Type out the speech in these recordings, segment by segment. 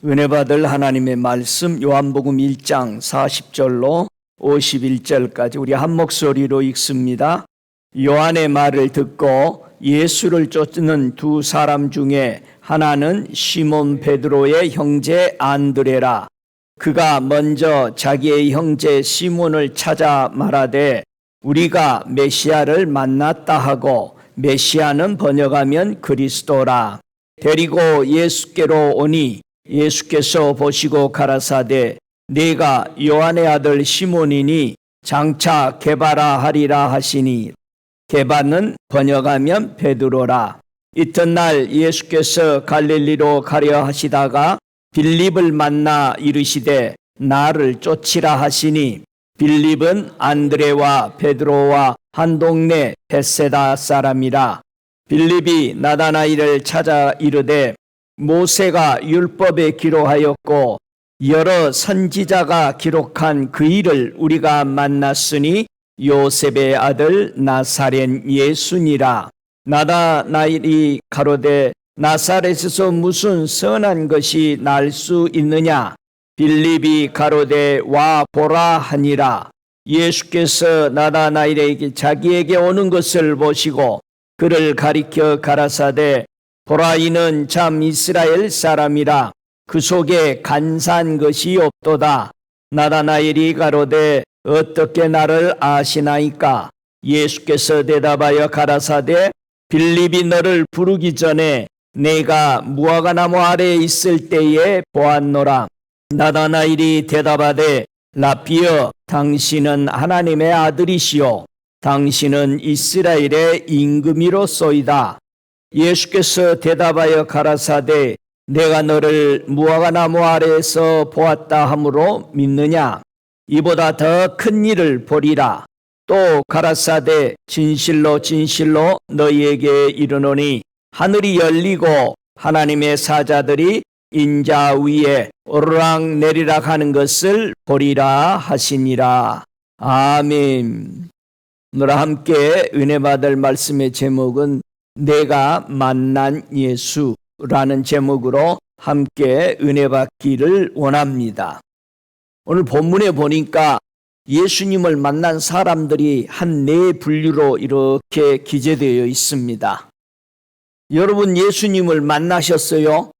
은혜 받을 하나님의 말씀 요한복음 1장 40절로 51절까지 우리 한 목소리로 읽습니다. 요한의 말을 듣고 예수를 쫓는 두 사람 중에 하나는 시몬 베드로의 형제 안드레라. 그가 먼저 자기의 형제 시몬을 찾아 말하되 우리가 메시아를 만났다 하고, 메시아는 번역하면 그리스도라. 데리고 예수께로 오니 예수께서 보시고 가라사대 네가 요한의 아들 시몬이니 장차 게바라 하리라 하시니, 게바는 번역하면 베드로라. 이튿날 예수께서 갈릴리로 가려 하시다가 빌립을 만나 이르시되 나를 쫓으라 하시니, 빌립은 안드레와 베드로와 한 동네 벳세다 사람이라. 빌립이 나다나엘을 찾아 이르되 모세가 율법에 기록하였고 여러 선지자가 기록한 그 일을 우리가 만났으니 요셉의 아들 나사렛 예수니라. 나다나엘이 가로되 나사렛에서 무슨 선한 것이 날 수 있느냐? 빌립이 가로되 와 보라 하니라. 예수께서 나다나엘에게 자기에게 오는 것을 보시고 그를 가리켜 가라사대 보라, 이는 참 이스라엘 사람이라. 그 속에 간사한 것이 없도다. 나다나엘이 가로되 어떻게 나를 아시나이까? 예수께서 대답하여 가라사대 빌립이 너를 부르기 전에 내가 무화과나무 아래에 있을 때에 보았노라. 나다나엘이 대답하되 라피여, 당신은 하나님의 아들이시요 당신은 이스라엘의 임금이로소이다. 예수께서 대답하여 가라사대 내가 너를 무화과나무 아래에서 보았다 하므로 믿느냐? 이보다 더 큰 일을 보리라. 또 가라사대 진실로 진실로 너희에게 이르노니 하늘이 열리고 하나님의 사자들이 인자 위에 오르락 내리락 하는 것을 보리라 하시니라. 아멘. 오늘 함께 은혜 받을 말씀의 제목은 내가 만난 예수라는 제목으로 함께 은혜 받기를 원합니다. 오늘 본문에 보니까 예수님을 만난 사람들이 한 네 분류로 이렇게 기재되어 있습니다. 여러분, 예수님을 만나셨어요?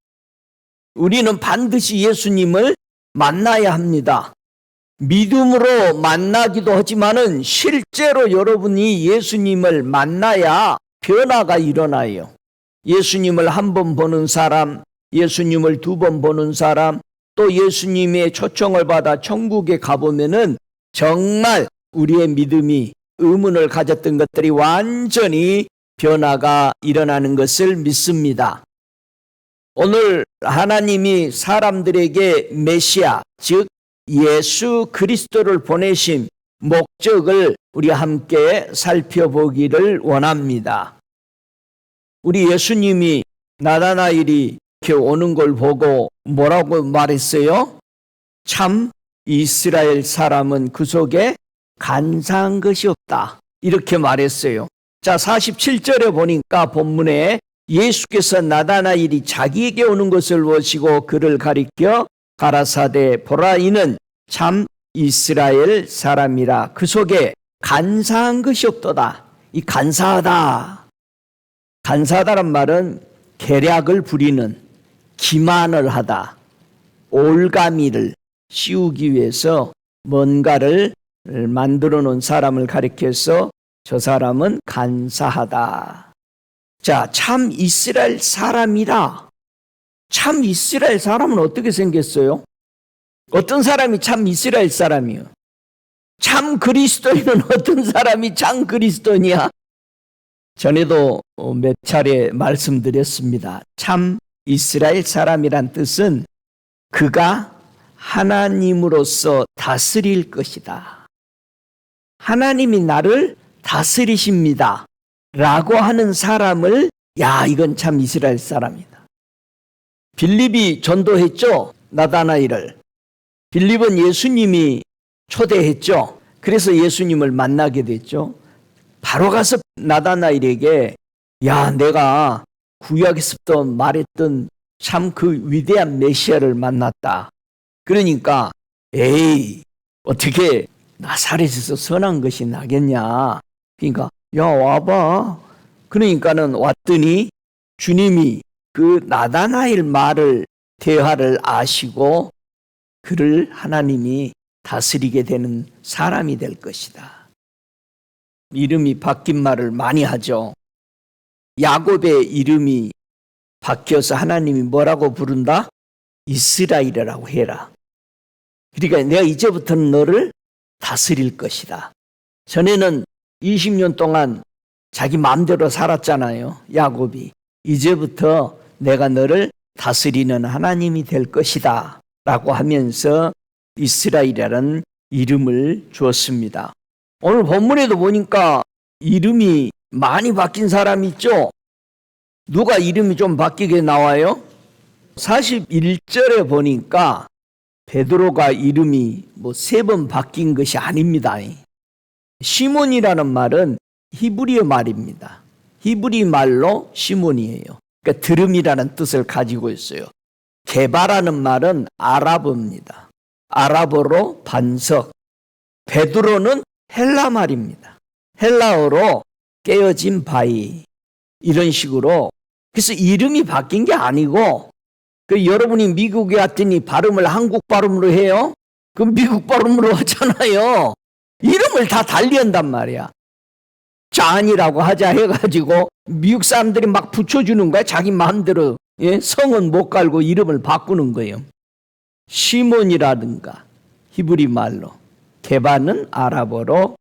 우리는 반드시 예수님을 만나야 합니다. 믿음으로 만나기도 하지만은 실제로 여러분이 예수님을 만나야 변화가 일어나요. 예수님을 한 번 보는 사람, 예수님을 두 번 보는 사람, 또 예수님의 초청을 받아 천국에 가보면은 정말 우리의 믿음이, 의문을 가졌던 것들이 완전히 변화가 일어나는 것을 믿습니다. 오늘 하나님이 사람들에게 메시아, 즉 예수 그리스도를 보내신 목적을 우리 함께 살펴보기를 원합니다. 우리 예수님이 나다나엘이 이렇게 오는 걸 보고 뭐라고 말했어요? 참 이스라엘 사람은 그 속에 간사한 것이 없다, 이렇게 말했어요. 자, 47절에 보니까 본문에 예수께서 나다나엘이 자기에게 오는 것을 보시고 그를 가리켜 가라사대 보라, 이는 참 이스라엘 사람이라. 그 속에 간사한 것이 없도다. 이 간사하다, 간사하다란 말은 계략을 부리는, 기만을 하다, 올가미를 씌우기 위해서 뭔가를 만들어 놓은 사람을 가리켜서 저 사람은 간사하다. 자, 참 이스라엘 사람이라. 참 이스라엘 사람은 어떻게 생겼어요? 어떤 사람이 참 이스라엘 사람이요? 참 그리스도인은 어떤 사람이 참 그리스도인이야? 전에도 몇 차례 말씀드렸습니다. 참 이스라엘 사람이란 뜻은 그가 하나님으로서 다스릴 것이다. 하나님이 나를 다스리십니다 라고 하는 사람을, 야, 이건 참 이스라엘 사람이다. 빌립이 전도했죠, 나다나엘을. 빌립은 예수님이 초대했죠. 그래서 예수님을 만나게 됐죠. 바로 가서 나다나엘에게 야, 내가 구약에서부터 말했던 참 그 위대한 메시아를 만났다. 그러니까 에이 어떻게 나사렛에서 선한 것이 나겠냐. 그러니까 야 와봐. 그러니까는 왔더니 주님이 그 나다나엘 말을 대화를 아시고 그를 하나님이 다스리게 되는 사람이 될 것이다. 이름이 바뀐 말을 많이 하죠. 야곱의 이름이 바뀌어서 하나님이 뭐라고 부른다? 이스라엘이라고 해라. 그러니까 내가 이제부터는 너를 다스릴 것이다. 전에는 20년 동안 자기 마음대로 살았잖아요. 야곱이. 이제부터 내가 너를 다스리는 하나님이 될 것이다 라고 하면서 이스라엘이라는 이름을 주었습니다. 오늘 본문에도 보니까 이름이 많이 바뀐 사람이 있죠. 누가 이름이 좀 바뀌게 나와요? 41절에 보니까 베드로가 이름이 3번 바뀐 것이 아닙니다. 시몬이라는 말은 히브리어 말입니다. 히브리 말로 시몬이에요. 그러니까 드름이라는 뜻을 가지고 있어요. 게바라는 말은 아랍어입니다. 아랍어로 반석. 베드로는 헬라 말입니다. 헬라어로 깨어진 바위. 이런 식으로. 그래서 이름이 바뀐 게 아니고 여러분이 미국에 왔더니 발음을 한국 발음으로 해요? 그럼 미국 발음으로 하잖아요. 이름을 다 달리 한단 말이야. 잔이라고 하자 해가지고 미국 사람들이 막 붙여주는 거야. 자기 마음대로. 성은 못 갈고 이름을 바꾸는 거예요. 시몬이라든가 히브리 말로, 게바는 아랍어로,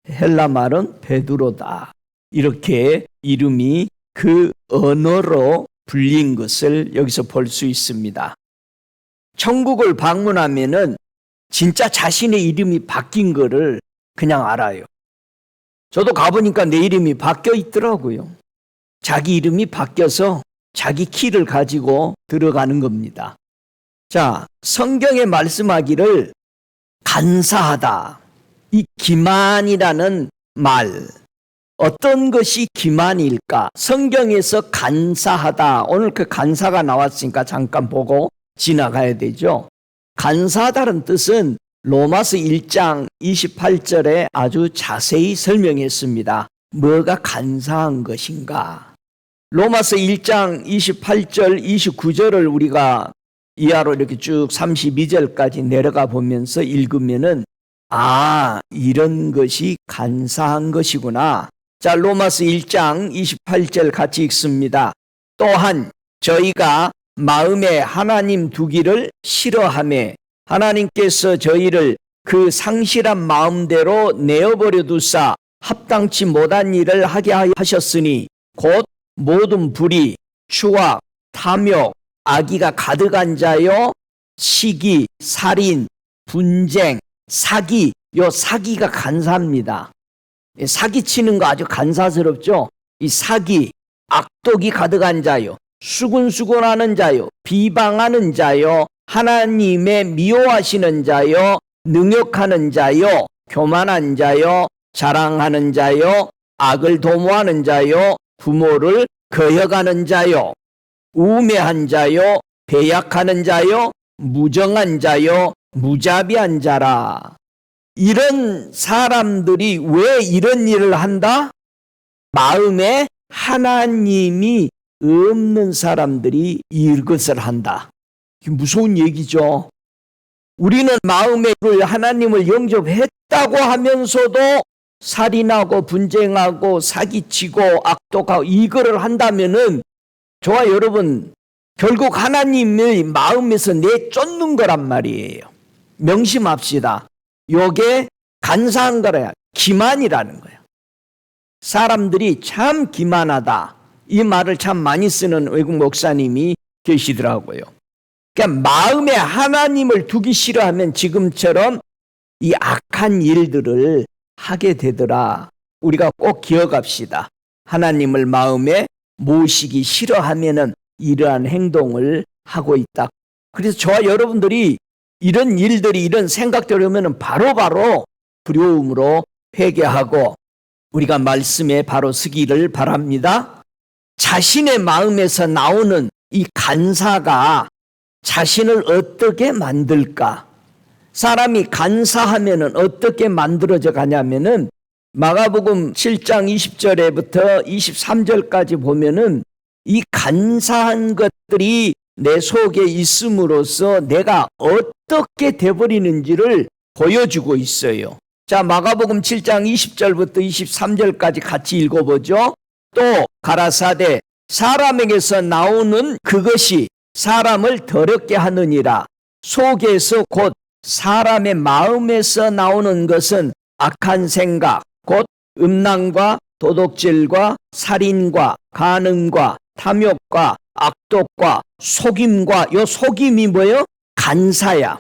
헬라 말은 베드로다. 이렇게 이름이 그 언어로 불린 것을 여기서 볼 수 있습니다. 천국을 방문하면은 진짜 자신의 이름이 바뀐 거를 그냥 알아요. 저도 가보니까 내 이름이 바뀌어 있더라고요. 자기 이름이 바뀌어서 자기 키를 가지고 들어가는 겁니다. 자, 성경에 말씀하기를 간사하다. 이 기만이라는 말, 어떤 것이 기만일까? 성경에서 간사하다. 오늘 그 간사가 나왔으니까 잠깐 보고 지나가야 되죠. 간사하다는 뜻은 로마서 1장 28절에 아주 자세히 설명했습니다. 뭐가 간사한 것인가? 로마서 1장 28절, 29절을 우리가 이하로 이렇게 쭉 32절까지 내려가 보면서 읽으면은 이런 것이 간사한 것이구나. 자, 로마서 1장 28절 같이 읽습니다. 또한 저희가 마음에 하나님 두기를 싫어하며 하나님께서 저희를 그 상실한 마음대로 내어버려 두사 합당치 못한 일을 하게 하셨으니 곧 모든 불의, 추악, 탐욕, 악의가 가득한 자요, 시기, 살인, 분쟁, 사기. 요 사기가 간사합니다. 사기치는 거 아주 간사스럽죠. 이 사기, 악독이 가득한 자요, 수군수군하는 자요, 비방하는 자요, 하나님의 미워하시는 자요, 능욕하는 자요, 교만한 자요, 자랑하는 자요, 악을 도모하는 자요, 부모를 거역하는 자요, 우매한 자요, 배약하는 자요, 무정한 자요, 무자비한 자라. 이런 사람들이 왜 이런 일을 한다? 마음에 하나님이 없는 사람들이 이것을 한다. 무서운 얘기죠. 우리는 마음에 하나님을 영접했다고 하면서도 살인하고 분쟁하고 사기치고 악독하고 이거를 한다면은 저와 여러분 결국 하나님의 마음에서 내쫓는 거란 말이에요. 명심합시다. 요게 간사한 거라, 기만이라는 거예요. 사람들이 참 기만하다. 이 말을 참 많이 쓰는 외국 목사님이 계시더라고요. 그러니까 마음에 하나님을 두기 싫어하면 지금처럼 이 악한 일들을 하게 되더라. 우리가 꼭 기억합시다. 하나님을 마음에 모시기 싫어하면은 이러한 행동을 하고 있다. 그래서 저와 여러분들이 이런 일들이 이런 생각들이 오면은 바로바로 두려움으로 회개하고 우리가 말씀에 바로 서기를 바랍니다. 자신의 마음에서 나오는 이 간사가 자신을 어떻게 만들까? 사람이 간사하면은 어떻게 만들어져 가냐면은 마가복음 7장 20절에부터 23절까지 보면은 이 간사한 것들이 내 속에 있음으로써 내가 어떻게 돼버리는지를 보여주고 있어요. 자, 마가복음 7장 20절부터 23절까지 같이 읽어보죠. 또 가라사대 사람에게서 나오는 그것이 사람을 더럽게 하느니라. 속에서 곧 사람의 마음에서 나오는 것은 악한 생각, 곧 음란과 도둑질과 살인과 간음과 탐욕과 악독과 속임과, 요 속임이 뭐예요? 간사야.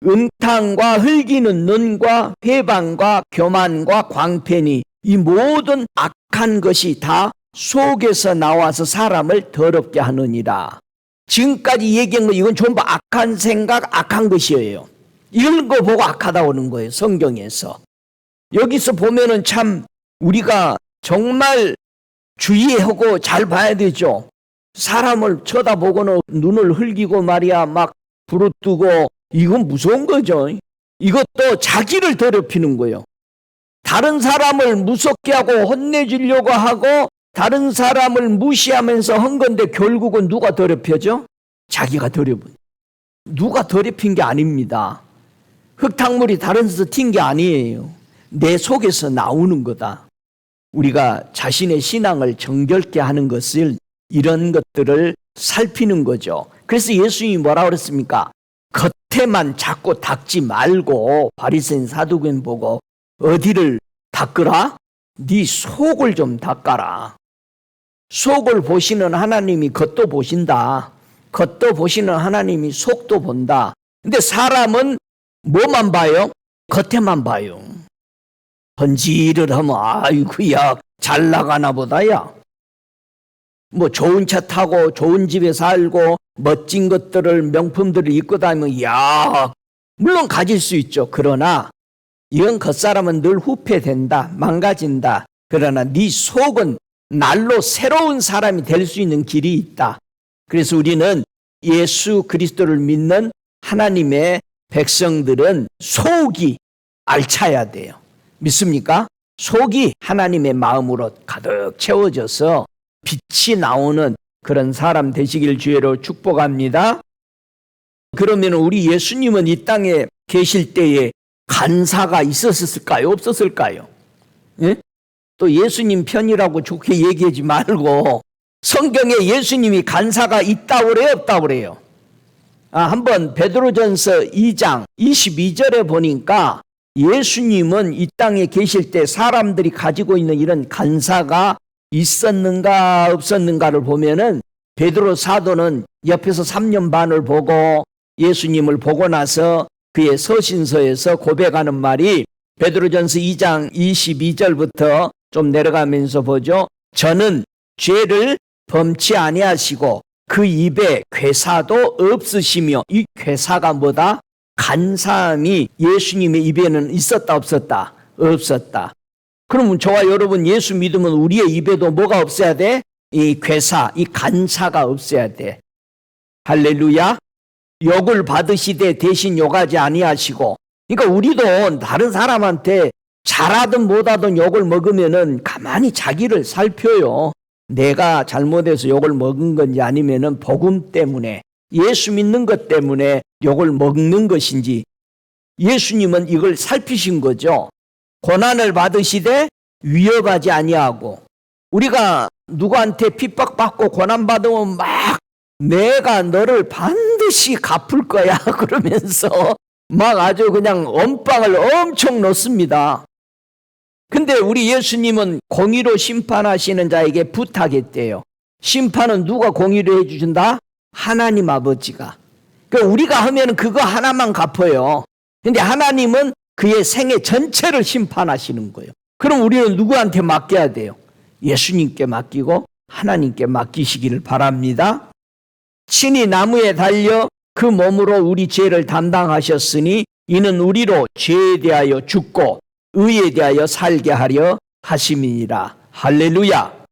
음탕과 흘기는 눈과 회방과 교만과 광팬이, 이 모든 악한 것이 다 속에서 나와서 사람을 더럽게 하느니라. 지금까지 얘기한 거 이건 전부 악한 생각, 악한 것이에요. 이런 거 보고 악하다고 하는 거예요, 성경에서. 여기서 보면은 참 우리가 정말 주의하고 잘 봐야 되죠. 사람을 쳐다보고는 눈을 흘기고 말이야 막 부르뜨고, 이건 무서운 거죠. 이것도 자기를 더럽히는 거예요. 다른 사람을 무섭게 하고 혼내주려고 하고 다른 사람을 무시하면서 한 건데 결국은 누가 더럽혀져? 자기가 더럽혀. 누가 더럽힌 게 아닙니다. 흙탕물이 다른 데서 튄 게 아니에요. 내 속에서 나오는 거다. 우리가 자신의 신앙을 정결케 하는 것을, 이런 것들을 살피는 거죠. 그래서 예수님이 뭐라고 그랬습니까? 겉에만 자꾸 닦지 말고, 바리새인 사두개인 보고 어디를 닦으라? 네 속을 좀 닦아라. 속을 보시는 하나님이 겉도 보신다. 겉도 보시는 하나님이 속도 본다. 근데 사람은 뭐만 봐요? 겉에만 봐요. 번지를 하면 아이고야 잘 나가나 보다야. 뭐 좋은 차 타고 좋은 집에 살고 멋진 것들을, 명품들을 입고 다니면 야, 물론 가질 수 있죠. 그러나 이런 겉사람은 늘 후패된다, 망가진다. 그러나 네 속은 날로 새로운 사람이 될 수 있는 길이 있다. 그래서 우리는 예수 그리스도를 믿는 하나님의 백성들은 속이 알차야 돼요. 믿습니까? 속이 하나님의 마음으로 가득 채워져서 빛이 나오는 그런 사람 되시길 주의로 축복합니다. 그러면 우리 예수님은 이 땅에 계실 때에 간사가 있었을까요? 없었을까요? 예? 또 예수님 편이라고 좋게 얘기하지 말고 성경에 예수님이 간사가 있다고 그래요? 없다고 그래요? 한번 베드로전서 2장 22절에 보니까 예수님은 이 땅에 계실 때 사람들이 가지고 있는 이런 간사가 있었는가 없었는가를 보면은, 베드로 사도는 옆에서 3년 반을 보고 예수님을 보고 나서 그의 서신서에서 고백하는 말이 베드로전서 2장 22절부터 좀 내려가면서 보죠. 저는 죄를 범치 아니하시고 그 입에 괴사도 없으시며, 이 괴사가 뭐다? 간사함이 예수님의 입에는 있었다 없었다? 없었다. 그러면 저와 여러분 예수 믿으면 우리의 입에도 뭐가 없어야 돼? 이 괴사, 이 간사가 없어야 돼. 할렐루야. 욕을 받으시되 대신 욕하지 아니하시고, 그러니까 우리도 다른 사람한테 잘하든 못하든 욕을 먹으면은 가만히 자기를 살펴요. 내가 잘못해서 욕을 먹은 건지 아니면은 복음 때문에, 예수 믿는 것 때문에 욕을 먹는 것인지. 예수님은 이걸 살피신 거죠. 고난을 받으시되 위협하지 아니하고, 우리가 누구한테 핍박받고 고난받으면 막 내가 너를 반드시 갚을 거야 그러면서 막 아주 그냥 엄빵을 엄청 넣습니다. 근데 우리 예수님은 공의로 심판하시는 자에게 부탁했대요. 심판은 누가 공의로 해주신다? 하나님 아버지가. 그러니까 우리가 하면 그거 하나만 갚아요. 근데 하나님은 그의 생애 전체를 심판하시는 거예요. 그럼 우리는 누구한테 맡겨야 돼요? 예수님께 맡기고 하나님께 맡기시기를 바랍니다. 친히 나무에 달려 그 몸으로 우리 죄를 담당하셨으니 이는 우리로 죄에 대하여 죽고 의에 대하여 살게 하려 하심이니라. 할렐루야.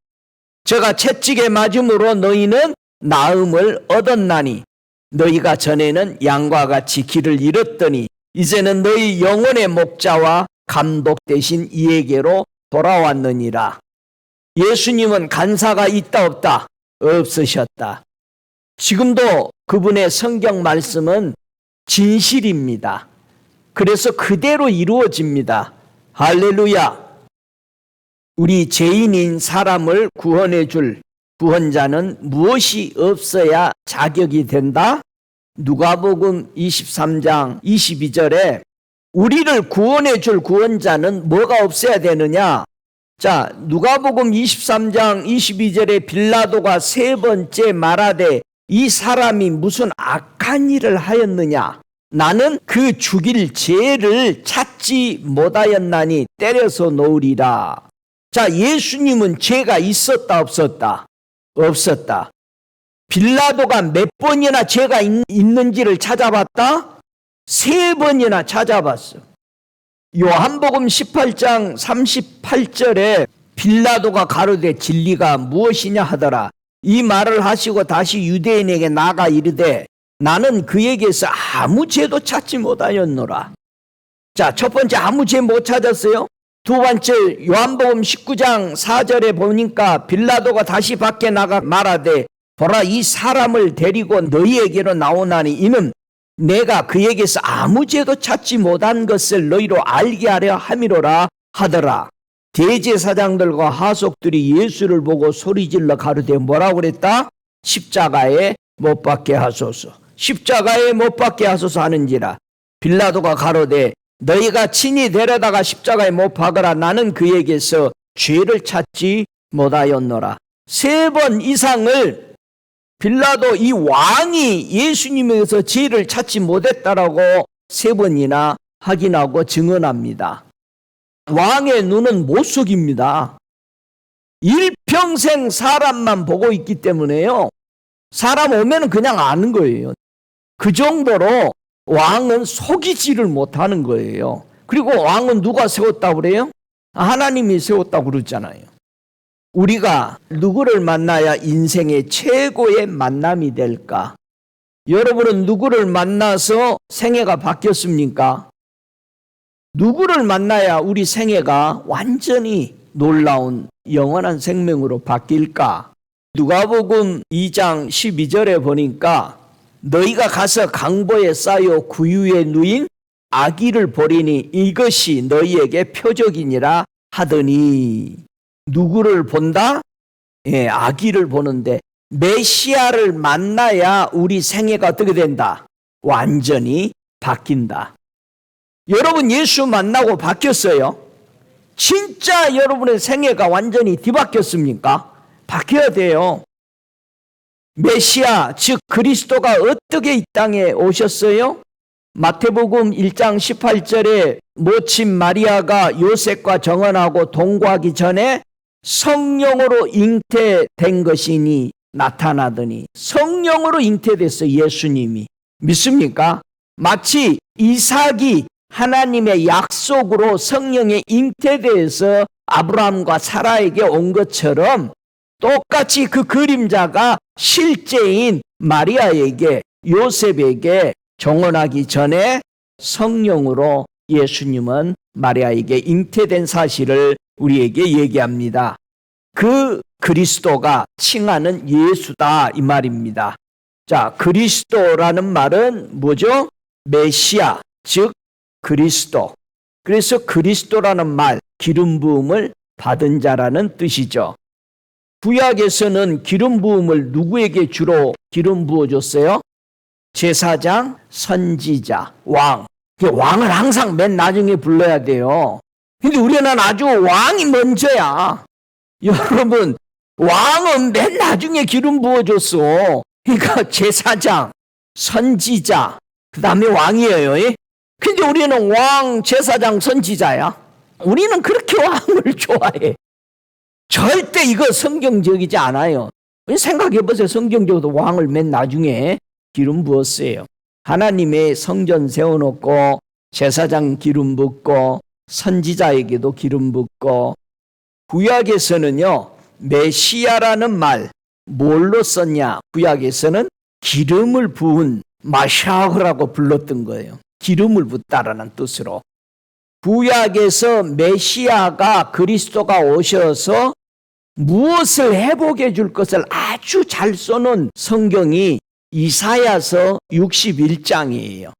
제가 채찍에 맞음으로 너희는 나음을 얻었나니 너희가 전에는 양과 같이 길을 잃었더니 이제는 너희 영혼의 목자와 감독 되신 이에게로 돌아왔느니라. 예수님은 간사가 있다 없다? 없으셨다. 지금도 그분의 성경 말씀은 진실입니다. 그래서 그대로 이루어집니다. 할렐루야. 우리 죄인인 사람을 구원해 줄 구원자는 무엇이 없어야 자격이 된다? 누가복음 23장 22절에 우리를 구원해 줄 구원자는 뭐가 없어야 되느냐? 자, 누가복음 23장 22절에 빌라도가 세 번째 말하되 이 사람이 무슨 악한 일을 하였느냐? 나는 그 죽일 죄를 찾지 못하였나니 때려서 놓으리라. 자, 예수님은 죄가 있었다 없었다? 없었다. 빌라도가 몇 번이나 죄가 있는지를 찾아봤다? 3번이나 찾아봤어. 요한복음 18장 38절에 빌라도가 가로되 진리가 무엇이냐 하더라. 이 말을 하시고 다시 유대인에게 나가 이르되 나는 그에게서 아무 죄도 찾지 못하였노라. 자, 첫 번째 아무 죄 못 찾았어요. 두 번째 요한복음 19장 4절에 보니까 빌라도가 다시 밖에 나가 말하되 보라 이 사람을 데리고 너희에게로 나오나니 이는 내가 그에게서 아무 죄도 찾지 못한 것을 너희로 알게 하려 함이로라 하더라. 대제사장들과 하속들이 예수를 보고 소리질러 가로되 뭐라고 그랬다? 십자가에 못 박게 하소서. 십자가에 못 박게 하소서 하는지라. 빌라도가 가로되 너희가 친히 데려다가 십자가에 못 박으라. 나는 그에게서 죄를 찾지 못하였노라. 3번 이상을 빌라도 이 왕이 예수님에게서 죄를 찾지 못했다라고 3번이나 확인하고 증언합니다. 왕의 눈은 못 속입니다. 일평생 사람만 보고 있기 때문에요. 사람 오면 그냥 아는 거예요. 그 정도로 왕은 속이지를 못하는 거예요. 그리고 왕은 누가 세웠다고 그래요? 하나님이 세웠다고 그러잖아요. 우리가 누구를 만나야 인생의 최고의 만남이 될까? 여러분은 누구를 만나서 생애가 바뀌었습니까? 누구를 만나야 우리 생애가 완전히 놀라운 영원한 생명으로 바뀔까? 누가복음 2장 12절에 보니까 너희가 가서 강보에 쌓여 구유에 누인 아기를 보리니 이것이 너희에게 표적이니라 하더니 누구를 본다? 예, 아기를 보는데 메시아를 만나야 우리 생애가 어떻게 된다? 완전히 바뀐다. 여러분 예수 만나고 바뀌었어요? 진짜 여러분의 생애가 완전히 뒤바뀌었습니까? 바뀌어야 돼요. 메시아 즉 그리스도가 어떻게 이 땅에 오셨어요? 마태복음 1장 18절에 모친 마리아가 요셉과 정언하고 동거하기 전에 성령으로 잉태된 것이니 나타나더니 성령으로 잉태됐어요. 예수님이. 믿습니까? 마치 이삭이 하나님의 약속으로 성령에 잉태돼서 아브라함과 사라에게 온 것처럼 똑같이 그 그림자가 실제인 마리아에게 요셉에게 정언하기 전에 성령으로 예수님은 마리아에게 잉태된 사실을 우리에게 얘기합니다. 그 그리스도가 칭하는 예수다 이 말입니다. 자, 그리스도라는 말은 뭐죠? 메시아 즉 그리스도. 그래서 그리스도라는 말 기름 부음을 받은 자라는 뜻이죠. 구약에서는 기름 부음을 누구에게 주로 기름 부어줬어요? 제사장, 선지자, 왕. 왕을 항상 맨 나중에 불러야 돼요. 근데 우리는 아주 왕이 먼저야. 여러분, 왕은 맨 나중에 기름 부어줬어. 그러니까 제사장, 선지자, 그 다음에 왕이에요. 근데 우리는 왕, 제사장, 선지자야. 우리는 그렇게 왕을 좋아해. 절대 이거 성경적이지 않아요. 생각해보세요. 성경적으로 왕을 맨 나중에 기름 부었어요. 하나님의 성전 세워놓고 제사장 기름 붓고 선지자에게도 기름 붓고 구약에서는요. 메시아라는 말 뭘로 썼냐? 구약에서는 기름을 부은 마샤흐라고 불렀던 거예요. 기름을 붓다라는 뜻으로. 구약에서 메시아가 그리스도가 오셔서 무엇을 회복해 줄 것을 아주 잘 써놓은 성경이 이사야서 61장이에요.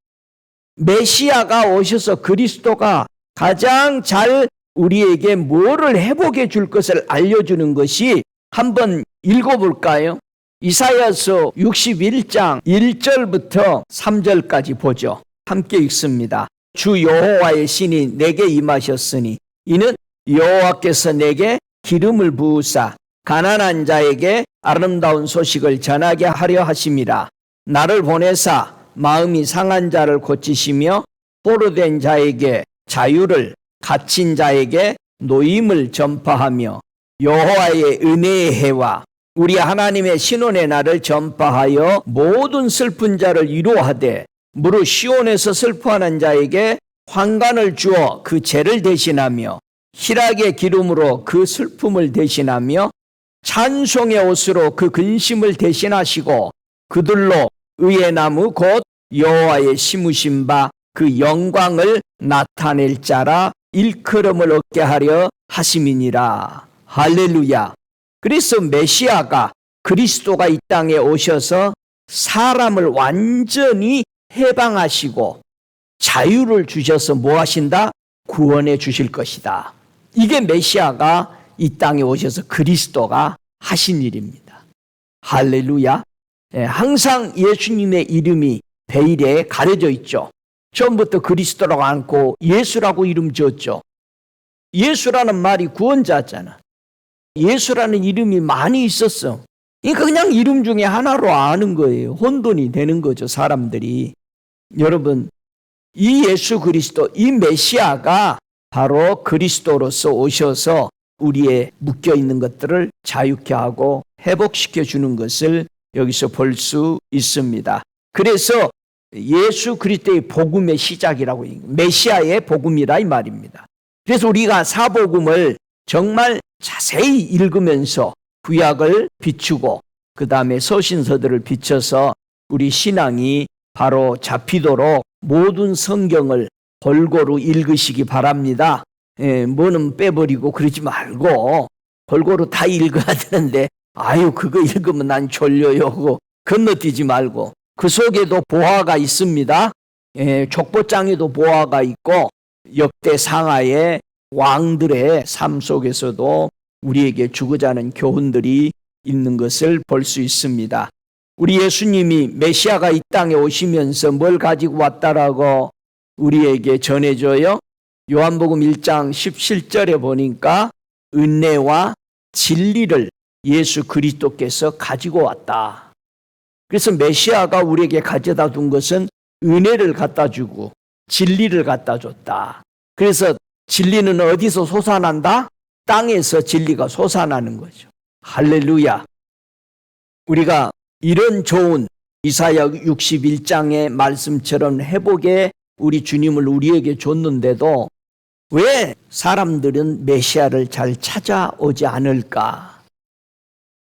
메시아가 오셔서 그리스도가 가장 잘 우리에게 뭐를 회복해 줄 것을 알려주는 것이 한번 읽어볼까요? 이사야서 61장 1절부터 3절까지 보죠. 함께 읽습니다. 주 여호와의 신이 내게 임하셨으니 이는 여호와께서 내게 기름을 부으사 가난한 자에게 아름다운 소식을 전하게 하려 하심이라. 나를 보내사 마음이 상한 자를 고치시며 포로된 자에게 자유를, 갇힌 자에게 노임을 전파하며 여호와의 은혜의 해와 우리 하나님의 신원의 날을 전파하여 모든 슬픈 자를 위로하되 무릇 시온에서 슬퍼하는 자에게 환관을 주어 그 죄를 대신하며 희락의 기름으로 그 슬픔을 대신하며 찬송의 옷으로 그 근심을 대신하시고 그들로 의의 나무 곧 여호와의 심으신 바 그 영광을 나타낼 자라 일컬음을 얻게 하려 하심이니라. 할렐루야. 그래서 메시아가 그리스도가 이 땅에 오셔서 사람을 완전히 해방하시고 자유를 주셔서 뭐 하신다? 구원해 주실 것이다. 이게 메시아가 이 땅에 오셔서 그리스도가 하신 일입니다. 할렐루야. 항상 예수님의 이름이 베일에 가려져 있죠. 처음부터 그리스도라고 않고 예수라고 이름 지었죠. 예수라는 말이 구원자잖아. 예수라는 이름이 많이 있었어. 그러니까 그냥 이름 중에 하나로 아는 거예요. 혼돈이 되는 거죠, 사람들이. 여러분, 이 예수 그리스도, 이 메시아가 바로 그리스도로서 오셔서 우리의 묶여있는 것들을 자유케 하고 회복시켜 주는 것을 여기서 볼 수 있습니다. 그래서 예수 그리스도의 복음의 시작이라고, 메시아의 복음이라 이 말입니다. 그래서 우리가 사복음을 정말 자세히 읽으면서 구약을 비추고 그 다음에 서신서들을 비춰서 우리 신앙이 바로 잡히도록 모든 성경을 골고루 읽으시기 바랍니다. 뭐는 빼버리고 그러지 말고 골고루 다 읽어야 되는데 아유 그거 읽으면 난 졸려요 하고 건너뛰지 말고 그 속에도 보화가 있습니다. 족보장에도 보화가 있고 역대 상하의 왕들의 삶 속에서도 우리에게 주고자 하는 교훈들이 있는 것을 볼 수 있습니다. 우리 예수님이 메시아가 이 땅에 오시면서 뭘 가지고 왔다라고 우리에게 전해줘요? 요한복음 1장 17절에 보니까 은혜와 진리를 예수 그리스도께서 가지고 왔다. 그래서 메시아가 우리에게 가져다 둔 것은 은혜를 갖다 주고 진리를 갖다 줬다. 그래서 진리는 어디서 솟아난다? 땅에서 진리가 솟아나는 거죠. 할렐루야. 우리가 이런 좋은 이사야 61장의 말씀처럼 회복의 우리 주님을 우리에게 줬는데도 왜 사람들은 메시아를 잘 찾아오지 않을까?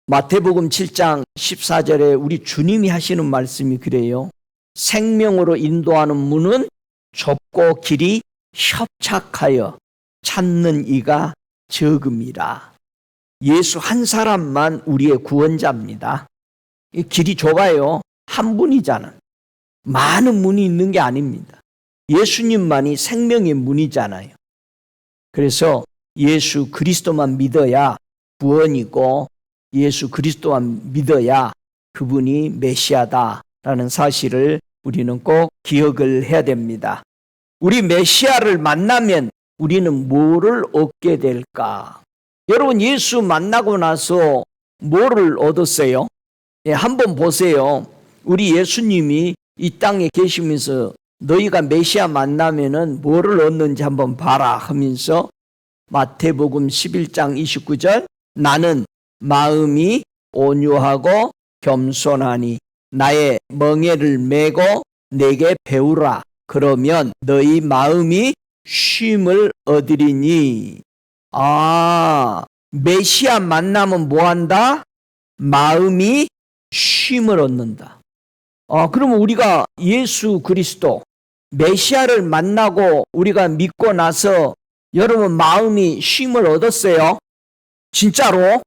마태복음 7장 14절에 우리 주님이 하시는 말씀이 그래요. 생명으로 인도하는 문은 좁고 길이 협착하여 찾는 이가 적음이라. 예수 한 사람만 우리의 구원자입니다. 이 길이 좁아요. 한 분이잖아. 많은 문이 있는 게 아닙니다. 예수님만이 생명의 문이잖아요. 그래서 예수 그리스도만 믿어야 구원이고 예수 그리스도만 믿어야 그분이 메시아다라는 사실을 우리는 꼭 기억을 해야 됩니다. 우리 메시아를 만나면 우리는 뭐를 얻게 될까? 여러분 예수 만나고 나서 뭐를 얻었어요? 한번 보세요. 우리 예수님이 이 땅에 계시면서 너희가 메시아 만나면은 뭐를 얻는지 한번 봐라 하면서 마태복음 11장 29절 나는 마음이 온유하고 겸손하니 나의 멍에를 메고 내게 배우라. 그러면 너희 마음이 쉼을 얻으리니. 메시아 만나면 뭐 한다? 마음이 쉼을 얻는다. 그러면 우리가 예수 그리스도 메시아를 만나고 우리가 믿고 나서 여러분 마음이 쉼을 얻었어요? 진짜로?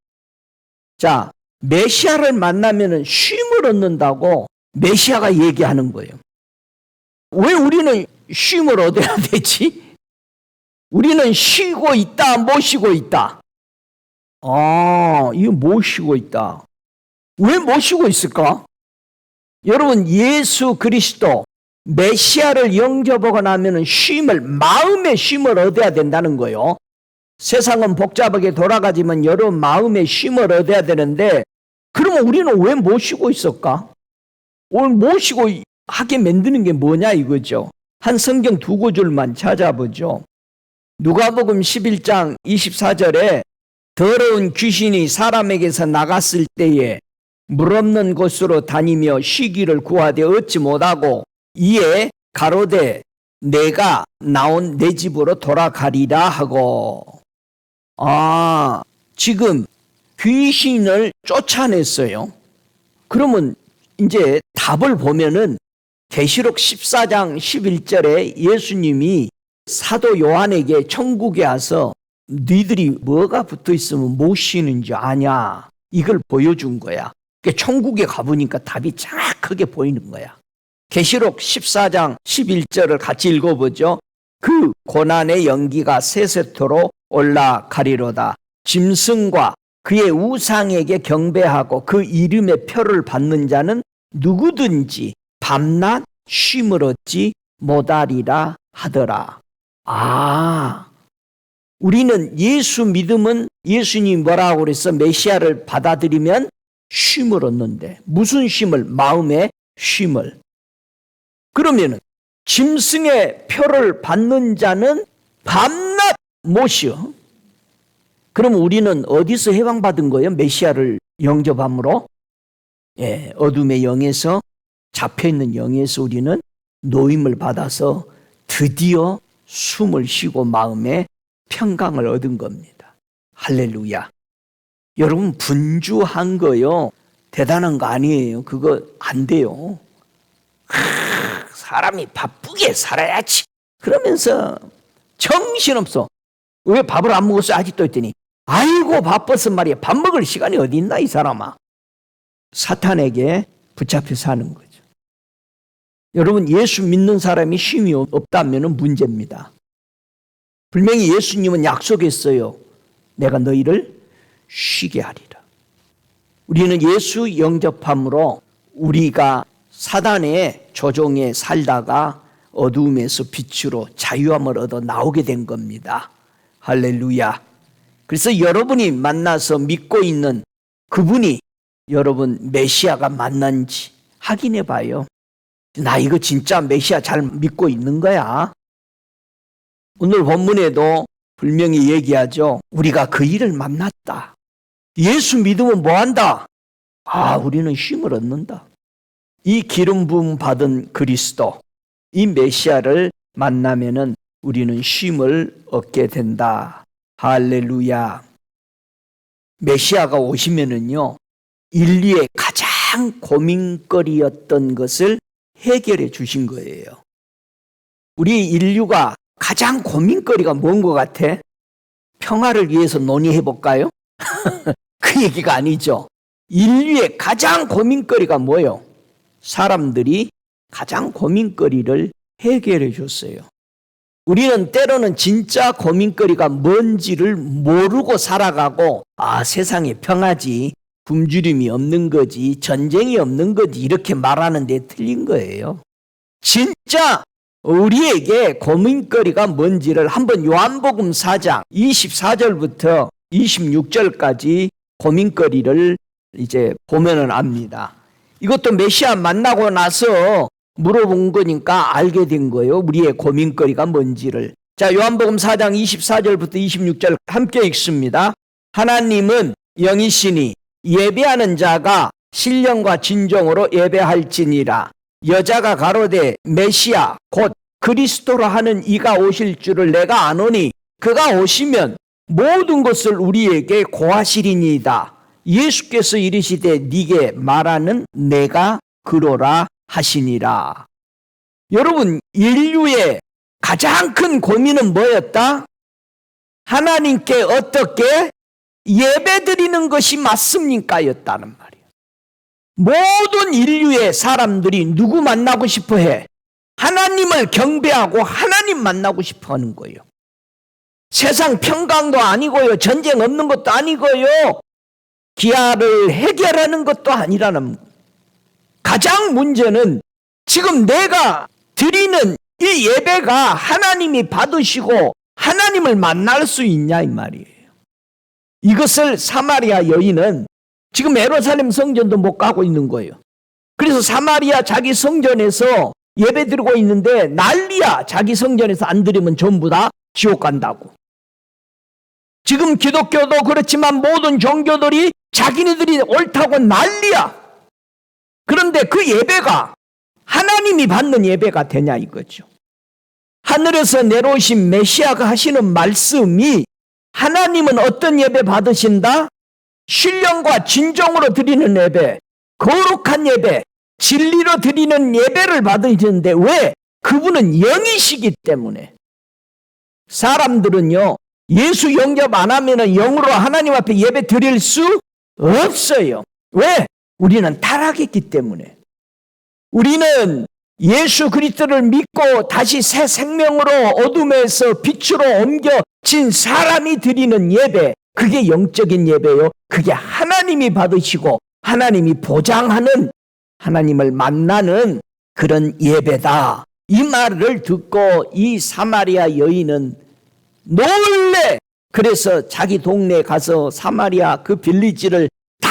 자, 메시아를 만나면 쉼을 얻는다고 메시아가 얘기하는 거예요. 왜 우리는 쉼을 얻어야 되지? 우리는 쉬고 있다, 못 쉬고 있다. 이거 못 쉬고 있다. 왜 못 쉬고 있을까? 여러분, 예수 그리스도 메시아를 영접하고 나면 마음의 쉼을 얻어야 된다는 거예요. 세상은 복잡하게 돌아가지만 여러분 마음의 쉼을 얻어야 되는데, 그러면 우리는 왜 못 쉬고 있을까? 오늘 못 쉬고 하게 만드는 게 뭐냐 이거죠. 한 성경 두 구절만 찾아보죠. 누가복음 11장 24절에 더러운 귀신이 사람에게서 나갔을 때에 물 없는 곳으로 다니며 쉬기를 구하되 얻지 못하고 이에 가로되 내가 나온 내 집으로 돌아가리라 하고, 지금 귀신을 쫓아냈어요. 그러면 이제 답을 보면은 계시록 14장 11절에 예수님이 사도 요한에게 천국에 와서 니들이 뭐가 붙어 있으면 못 쉬는지 아냐, 이걸 보여준 거야. 그러니까 천국에 가보니까 답이 정확하게 보이는 거야. 계시록 14장 11절을 같이 읽어보죠. 그 고난의 연기가 세세토로 올라가리로다. 짐승과 그의 우상에게 경배하고 그 이름의 표를 받는 자는 누구든지 밤낮 쉼을 얻지 못하리라 하더라. 우리는 예수 믿으면, 예수님이 뭐라고 그랬어? 메시아를 받아들이면 쉼을 얻는데, 무슨 쉼을? 마음의 쉼을. 그러면은 짐승의 표를 받는 자는 밤낮 못 쉬어. 그럼 우리는 어디서 해방받은 거예요? 메시아를 영접함으로? 어둠의 영에서, 잡혀있는 영에서 우리는 노임을 받아서 드디어 숨을 쉬고 마음의 평강을 얻은 겁니다. 할렐루야. 여러분, 분주한 거요, 대단한 거 아니에요. 그거 안 돼요. 사람이 바쁘게 살아야지 그러면서 정신없어. 왜 밥을 안 먹었어 아직도 했더니, 아이고 바빠서 말이야. 밥 먹을 시간이 어디 있나 이 사람아. 사탄에게 붙잡혀 사는 거죠. 여러분, 예수 믿는 사람이 쉼이 없다면 문제입니다. 분명히 예수님은 약속했어요. 내가 너희를 쉬게 하리라. 우리는 예수 영접함으로 우리가 사단의 조종에 살다가 어두움에서 빛으로 자유함을 얻어 나오게 된 겁니다. 할렐루야. 그래서 여러분이 만나서 믿고 있는 그분이 여러분 메시아가 맞는지 확인해 봐요. 나 이거 진짜 메시아 잘 믿고 있는 거야. 오늘 본문에도 분명히 얘기하죠. 우리가 그 일을 만났다. 예수 믿으면 뭐한다? 우리는 쉼을 얻는다. 이 기름 부음 받은 그리스도, 이 메시아를 만나면은 우리는 쉼을 얻게 된다. 할렐루야. 메시아가 오시면은요, 인류의 가장 고민거리였던 것을 해결해 주신 거예요. 우리 인류가 가장 고민거리가 뭔 것 같아? 평화를 위해서 논의해 볼까요? 그 얘기가 아니죠. 인류의 가장 고민거리가 뭐예요? 사람들이 가장 고민거리를 해결해 줬어요. 우리는 때로는 진짜 고민거리가 뭔지를 모르고 살아가고, 세상에 평화지, 굶주림이 없는 거지, 전쟁이 없는 거지, 이렇게 말하는 데 틀린 거예요. 진짜 우리에게 고민거리가 뭔지를 한번 요한복음 4장 24절부터 26절까지 고민거리를 이제 보면은 압니다. 이것도 메시아 만나고 나서 물어본 거니까 알게 된 거예요. 우리의 고민거리가 뭔지를. 자, 요한복음 4장 24절부터 26절 함께 읽습니다. 하나님은 영이시니 예배하는 자가 신령과 진정으로 예배할지니라. 여자가 가로되 메시아 곧 그리스도라 하는 이가 오실 줄을 내가 아노니 그가 오시면 모든 것을 우리에게 고하시리니이다. 예수께서 이르시되 네게 말하는 내가 그로라 하시니라. 여러분, 인류의 가장 큰 고민은 뭐였다? 하나님께 어떻게 예배드리는 것이 맞습니까? 였다는 말이에요. 모든 인류의 사람들이 누구 만나고 싶어 해? 하나님을 경배하고 하나님 만나고 싶어 하는 거예요. 세상 평강도 아니고요, 전쟁 없는 것도 아니고요, 기아를 해결하는 것도 아니라는. 가장 문제는 지금 내가 드리는 이 예배가 하나님이 받으시고 하나님을 만날 수 있냐 이 말이에요. 이것을 사마리아 여인은 지금 예루살렘 성전도 못 가고 있는 거예요. 그래서 사마리아 자기 성전에서 예배 드리고 있는데 난리야. 자기 성전에서 안 드리면 전부 다 지옥 간다고. 지금 기독교도 그렇지만 모든 종교들이 자기네들이 옳다고 난리야. 그런데 그 예배가 하나님이 받는 예배가 되냐 이거죠. 하늘에서 내려오신 메시아가 하시는 말씀이 하나님은 어떤 예배 받으신다? 신령과 진정으로 드리는 예배, 거룩한 예배, 진리로 드리는 예배를 받으시는데 왜? 그분은 영이시기 때문에. 사람들은요, 예수 영접 안 하면 영으로 하나님 앞에 예배 드릴 수 없어요. 왜? 우리는 타락했기 때문에. 우리는 예수 그리스도를 믿고 다시 새 생명으로 어둠에서 빛으로 옮겨진 사람이 드리는 예배, 그게 영적인 예배요. 그게 하나님이 받으시고 하나님이 보장하는, 하나님을 만나는 그런 예배다. 이 말을 듣고 이 사마리아 여인은 놀래. 그래서 자기 동네에 가서 사마리아 그 빌리지를 다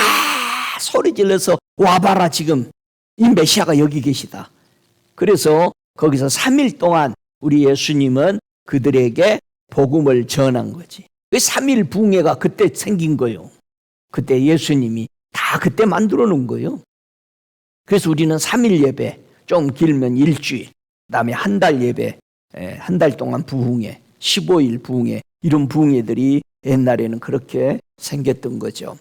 소리 질러서 와봐라, 지금 이 메시아가 여기 계시다. 그래서 거기서 3일 동안 우리 예수님은 그들에게 복음을 전한 거지. 그 3일 부흥회가 그때 생긴 거예요. 그때 예수님이 다 그때 만들어 놓은 거예요. 그래서 우리는 3일 예배, 좀 길면 일주일, 그다음에 한 달 예배, 한 달 동안 부흥회, 15일 부흥회, 이런 부흥회들이 옛날에는 그렇게 생겼던 거죠.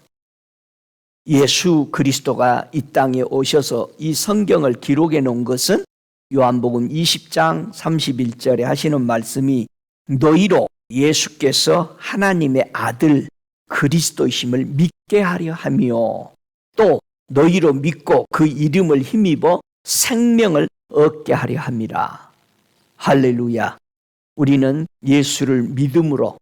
예수 그리스도가 이 땅에 오셔서 이 성경을 기록해 놓은 것은 요한복음 20장 31절에 하시는 말씀이 너희로 예수께서 하나님의 아들 그리스도이심을 믿게 하려 하며 또 너희로 믿고 그 이름을 힘입어 생명을 얻게 하려 함이라. 할렐루야. 우리는 예수를 믿음으로,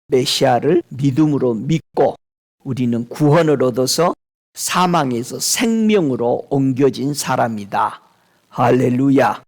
메시아를 믿음으로 믿고 우리는 구원을 얻어서 사망에서 생명으로 옮겨진 사람이다. 할렐루야.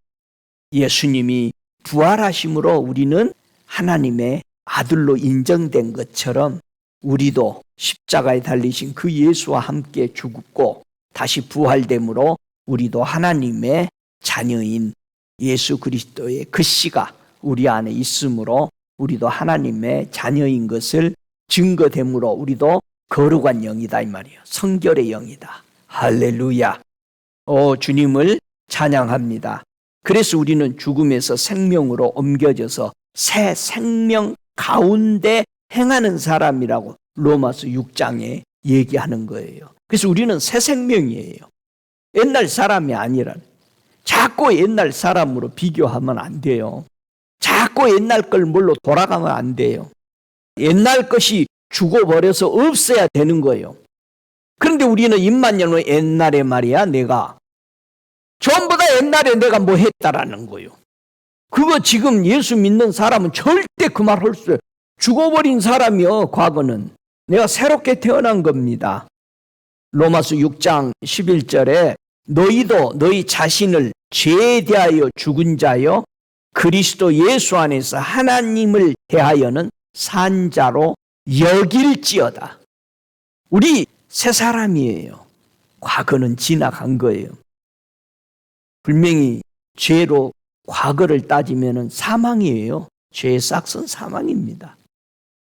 예수님이 부활하심으로 우리는 하나님의 아들로 인정된 것처럼 우리도 십자가에 달리신 그 예수와 함께 죽고 다시 부활됨으로 우리도 하나님의 자녀인 예수 그리스도의 그 씨가 우리 안에 있으므로 우리도 하나님의 자녀인 것을 증거됨으로 우리도 거룩한 영이다 이 말이에요. 성결의 영이다. 할렐루야. 주님을 찬양합니다. 그래서 우리는 죽음에서 생명으로 옮겨져서 새 생명 가운데 행하는 사람이라고 로마서 6장에 얘기하는 거예요. 그래서 우리는 새 생명이에요. 옛날 사람이 아니라. 자꾸 옛날 사람으로 비교하면 안 돼요. 자꾸 옛날 걸 뭘로 돌아가면 안 돼요. 옛날 것이 죽어버려서 없어야 되는 거예요. 그런데 우리는 입만 열면 옛날에 말이야, 내가 전부 다 옛날에 내가 뭐 했다라는 거예요. 그거 지금 예수 믿는 사람은 절대 그 말 할 수 없어요. 죽어버린 사람이요, 과거는. 내가 새롭게 태어난 겁니다. 로마서 6장 11절에 너희도 너희 자신을 죄에 대하여 죽은 자여 그리스도 예수 안에서 하나님을 대하여는 산 자로 여길지어다. 우리 새 사람이에요. 과거는 지나간 거예요. 분명히 죄로 과거를 따지면 사망이에요. 죄의 싹은 사망입니다.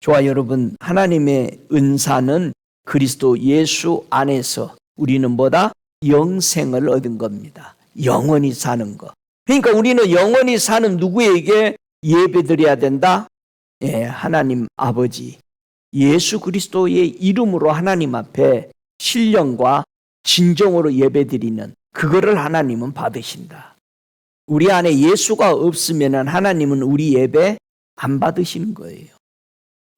저와 여러분, 하나님의 은사는 그리스도 예수 안에서 우리는 뭐다? 영생을 얻은 겁니다. 영원히 사는 거. 그러니까 우리는 영원히 사는 누구에게 예배드려야 된다? 하나님 아버지 예수 그리스도의 이름으로 하나님 앞에 신령과 진정으로 예배드리는 그거를 하나님은 받으신다. 우리 안에 예수가 없으면 하나님은 우리 예배 안 받으시는 거예요.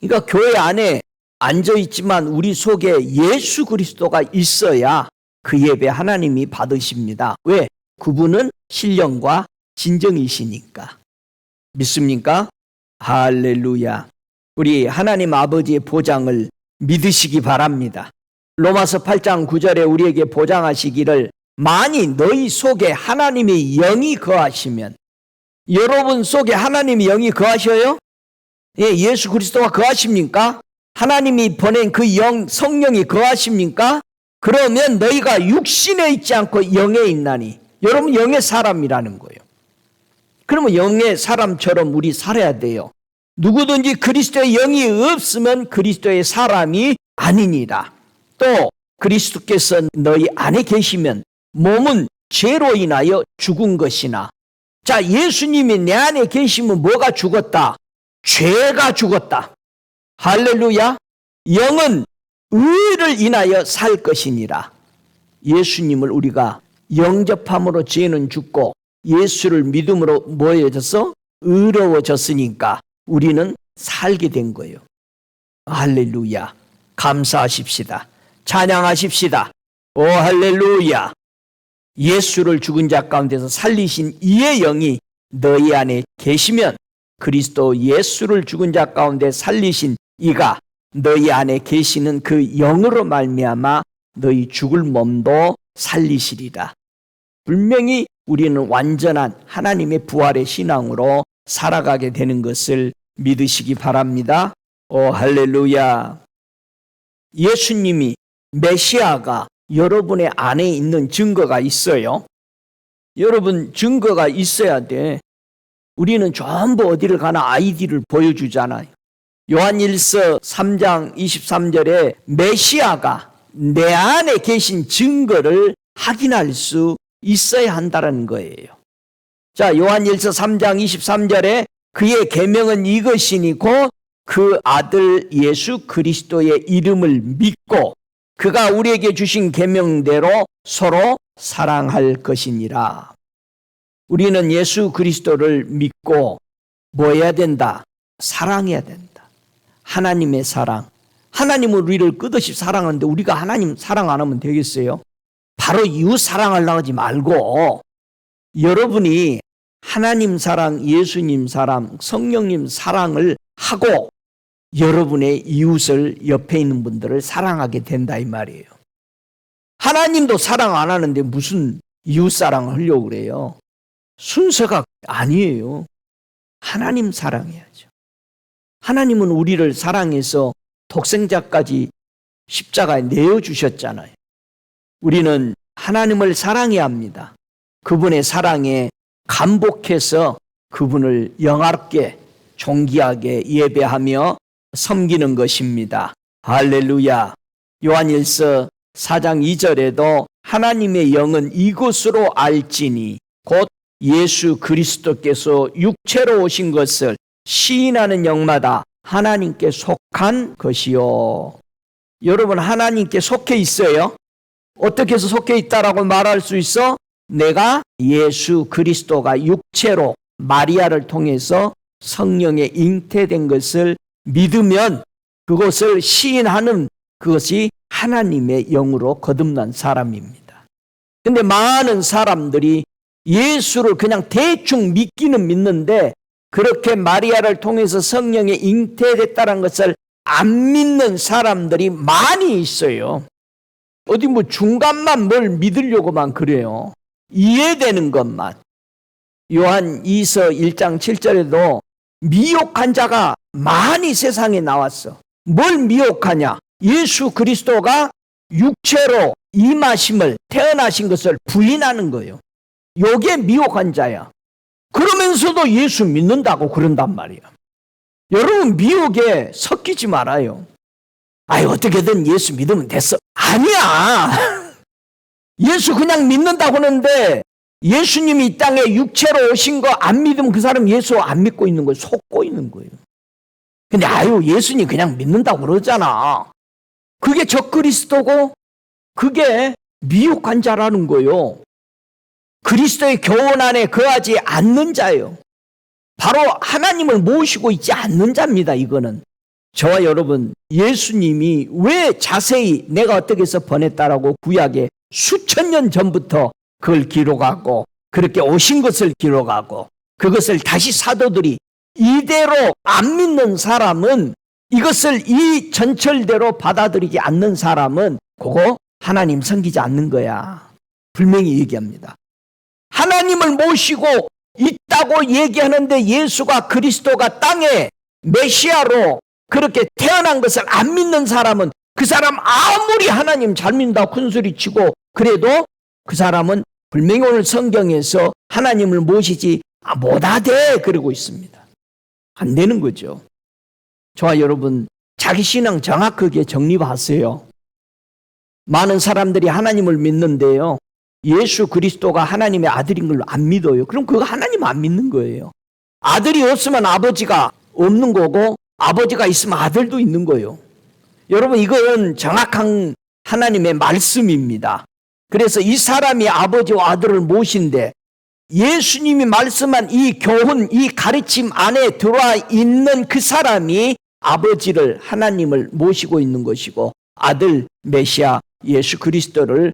그러니까 교회 안에 앉아있지만 우리 속에 예수 그리스도가 있어야 그 예배 하나님이 받으십니다. 왜? 그분은 신령과 진정이시니까. 믿습니까? 할렐루야. 우리 하나님 아버지의 보장을 믿으시기 바랍니다. 로마서 8장 9절에 우리에게 보장하시기를 만이 너희 속에 하나님의 영이 거하시면, 여러분 속에 하나님의 영이 거하셔요? 예, 예수 그리스도가 거하십니까? 하나님이 보낸 그 영, 성령이 거하십니까? 그러면 너희가 육신에 있지 않고 영에 있나니, 여러분 영의 사람이라는 거예요. 그러면 영의 사람처럼 우리 살아야 돼요. 누구든지 그리스도의 영이 없으면 그리스도의 사람이 아니니라. 또 그리스도께서 너희 안에 계시면 몸은 죄로 인하여 죽은 것이나, 자, 예수님이 내 안에 계시면 뭐가 죽었다? 죄가 죽었다. 할렐루야. 영은 의를 인하여 살 것이니라. 예수님을 우리가 영접함으로 죄는 죽고 예수를 믿음으로 뭐해졌어? 의로워졌으니까 우리는 살게 된 거예요. 할렐루야. 감사하십시다. 찬양하십시다. 오 할렐루야. 예수를 죽은 자 가운데서 살리신 이의 영이 너희 안에 계시면, 그리스도 예수를 죽은 자 가운데 살리신 이가 너희 안에 계시는 그 영으로 말미암아 너희 죽을 몸도 살리시리라. 분명히 우리는 완전한 하나님의 부활의 신앙으로 살아가게 되는 것을 믿으시기 바랍니다. 오 할렐루야. 예수님이 메시아가 여러분의 안에 있는 증거가 있어요. 여러분 증거가 있어야 돼. 우리는 전부 어디를 가나 아이디를 보여주잖아요. 요한일서 3장 23절에 메시아가 내 안에 계신 증거를 확인할 수 있어야 한다는 거예요. 자, 요한일서 3장 23절에 그의 계명은 이것이니 곧 그 아들 예수 그리스도의 이름을 믿고 그가 우리에게 주신 계명대로 서로 사랑할 것이니라. 우리는 예수 그리스도를 믿고 뭐 해야 된다? 사랑해야 된다. 하나님의 사랑. 하나님은 우리를 끝없이 사랑하는데 우리가 하나님 사랑 안 하면 되겠어요? 바로 이웃 사랑하려고 하지 말고 여러분이 하나님 사랑, 예수님 사랑, 성령님 사랑을 하고 여러분의 이웃을, 옆에 있는 분들을 사랑하게 된다 이 말이에요. 하나님도 사랑 안 하는데 무슨 이웃 사랑을 하려고 그래요? 순서가 아니에요. 하나님 사랑해야죠. 하나님은 우리를 사랑해서 독생자까지 십자가에 내어주셨잖아요. 우리는 하나님을 사랑해야 합니다. 그분의 사랑에 감복해서 그분을 영화롭게 존귀하게 예배하며 섬기는 것입니다. 할렐루야. 요한일서 4장 2절에도 하나님의 영은 이것으로 알지니 곧 예수 그리스도께서 육체로 오신 것을 시인하는 영마다 하나님께 속한 것이요. 여러분 하나님께 속해 있어요? 어떻게 해서 속해 있다라고 말할 수 있어? 내가 예수 그리스도가 육체로 마리아를 통해서 성령에 잉태된 것을 믿으면 그것을 시인하는 그것이 하나님의 영으로 거듭난 사람입니다. 근데 많은 사람들이 예수를 그냥 대충 믿기는 믿는데 그렇게 마리아를 통해서 성령에 잉태됐다는 것을 안 믿는 사람들이 많이 있어요. 어디 뭐 중간만 뭘 믿으려고만 그래요. 이해되는 것만. 요한 2서 1장 7절에도 미혹한 자가 많이 세상에 나왔어. 뭘 미혹하냐? 예수 그리스도가 육체로 임하심을, 태어나신 것을 부인하는 거예요. 요게 미혹한 자야. 그러면서도 예수 믿는다고 그런단 말이야. 여러분 미혹에 섞이지 말아요. 아이 어떻게든 예수 믿으면 됐어. 아니야. 예수 그냥 믿는다고 하는데 예수님이 이 땅에 육체로 오신 거 안 믿으면 그 사람 예수 안 믿고 있는 거예요. 속고 있는 거예요. 근데 아유 예수님 그냥 믿는다고 그러잖아. 그게 적그리스도고 그게 미혹한 자라는 거요. 그리스도의 교훈 안에 거하지 않는 자요. 바로 하나님을 모시고 있지 않는 자입니다. 이거는 저와 여러분, 예수님이 왜 자세히 내가 어떻게 해서 보냈다라고 구약에 수천 년 전부터 그걸 기록하고 그렇게 오신 것을 기록하고 그것을 다시 사도들이 이대로 안 믿는 사람은, 이것을 이 전철대로 받아들이지 않는 사람은 그거 하나님 섬기지 않는 거야. 분명히 얘기합니다. 하나님을 모시고 있다고 얘기하는데 예수가 그리스도가 땅에 메시아로 그렇게 태어난 것을 안 믿는 사람은, 그 사람 아무리 하나님 잘 믿는다고 큰소리 치고 그래도 그 사람은 분명히 오늘 성경에서 하나님을 모시지 못하되 그러고 있습니다. 안 되는 거죠. 저와 여러분, 자기 신앙 정확하게 정립하세요. 많은 사람들이 하나님을 믿는데요, 예수 그리스도가 하나님의 아들인 걸 안 믿어요. 그럼 그거 하나님 안 믿는 거예요. 아들이 없으면 아버지가 없는 거고 아버지가 있으면 아들도 있는 거예요. 여러분, 이건 정확한 하나님의 말씀입니다. 그래서 이 사람이 아버지와 아들을 모신데 예수님이 말씀한 이 교훈, 이 가르침 안에 들어와 있는 그 사람이 아버지를, 하나님을 모시고 있는 것이고 아들 메시아 예수 그리스도를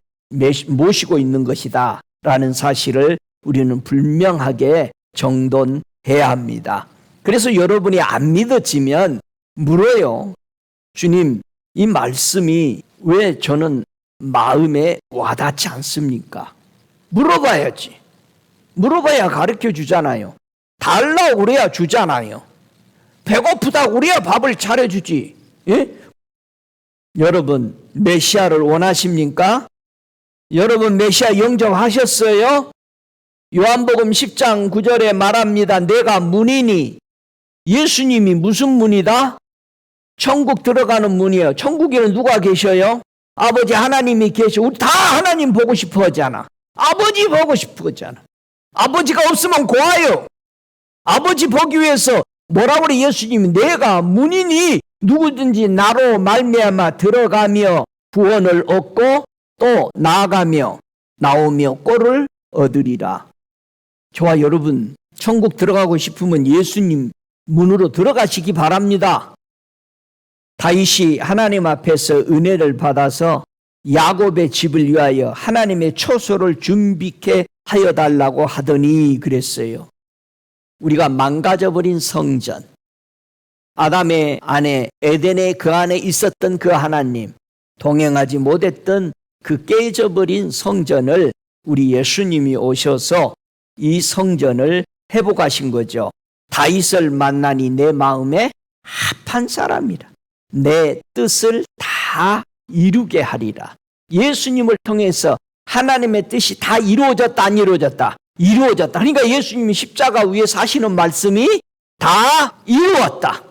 모시고 있는 것이다 라는 사실을 우리는 분명하게 정돈해야 합니다. 그래서 여러분이 안 믿어지면 물어요. 주님, 이 말씀이 왜 저는 마음에 와닿지 않습니까? 물어봐야지. 물어봐야 가르쳐 주잖아요. 달라고 그래야 주잖아요. 배고프다고 그래야 밥을 차려주지. 예? 여러분, 메시아를 원하십니까? 여러분, 메시아 영접하셨어요? 요한복음 10장 9절에 말합니다. 내가 문이니. 예수님이 무슨 문이다? 천국 들어가는 문이에요. 천국에는 누가 계셔요? 아버지 하나님이 계셔. 우리 다 하나님 보고 싶어 하잖아. 아버지 보고 싶어 하잖아. 아버지가 없으면 고아요. 아버지 보기 위해서 뭐라고 그래? 예수님이 내가 문이니 누구든지 나로 말미암아 들어가며 구원을 얻고 또 나아가며 나오며 꼴을 얻으리라. 저와 여러분, 천국 들어가고 싶으면 예수님 문으로 들어가시기 바랍니다. 다윗이 하나님 앞에서 은혜를 받아서 야곱의 집을 위하여 하나님의 초소를 준비케 하여 달라고 하더니 그랬어요. 우리가 망가져버린 성전, 아담의 아내 에덴의 그 안에 있었던 그 하나님, 동행하지 못했던 그 깨져버린 성전을 우리 예수님이 오셔서 이 성전을 회복하신 거죠. 다윗을 만나니 내 마음에 합한 사람이라. 내 뜻을 다 이루게 하리라. 예수님을 통해서 하나님의 뜻이 다 이루어졌다, 안 이루어졌다? 이루어졌다. 그러니까 예수님이 십자가 위에 사시는 말씀이 다 이루었다.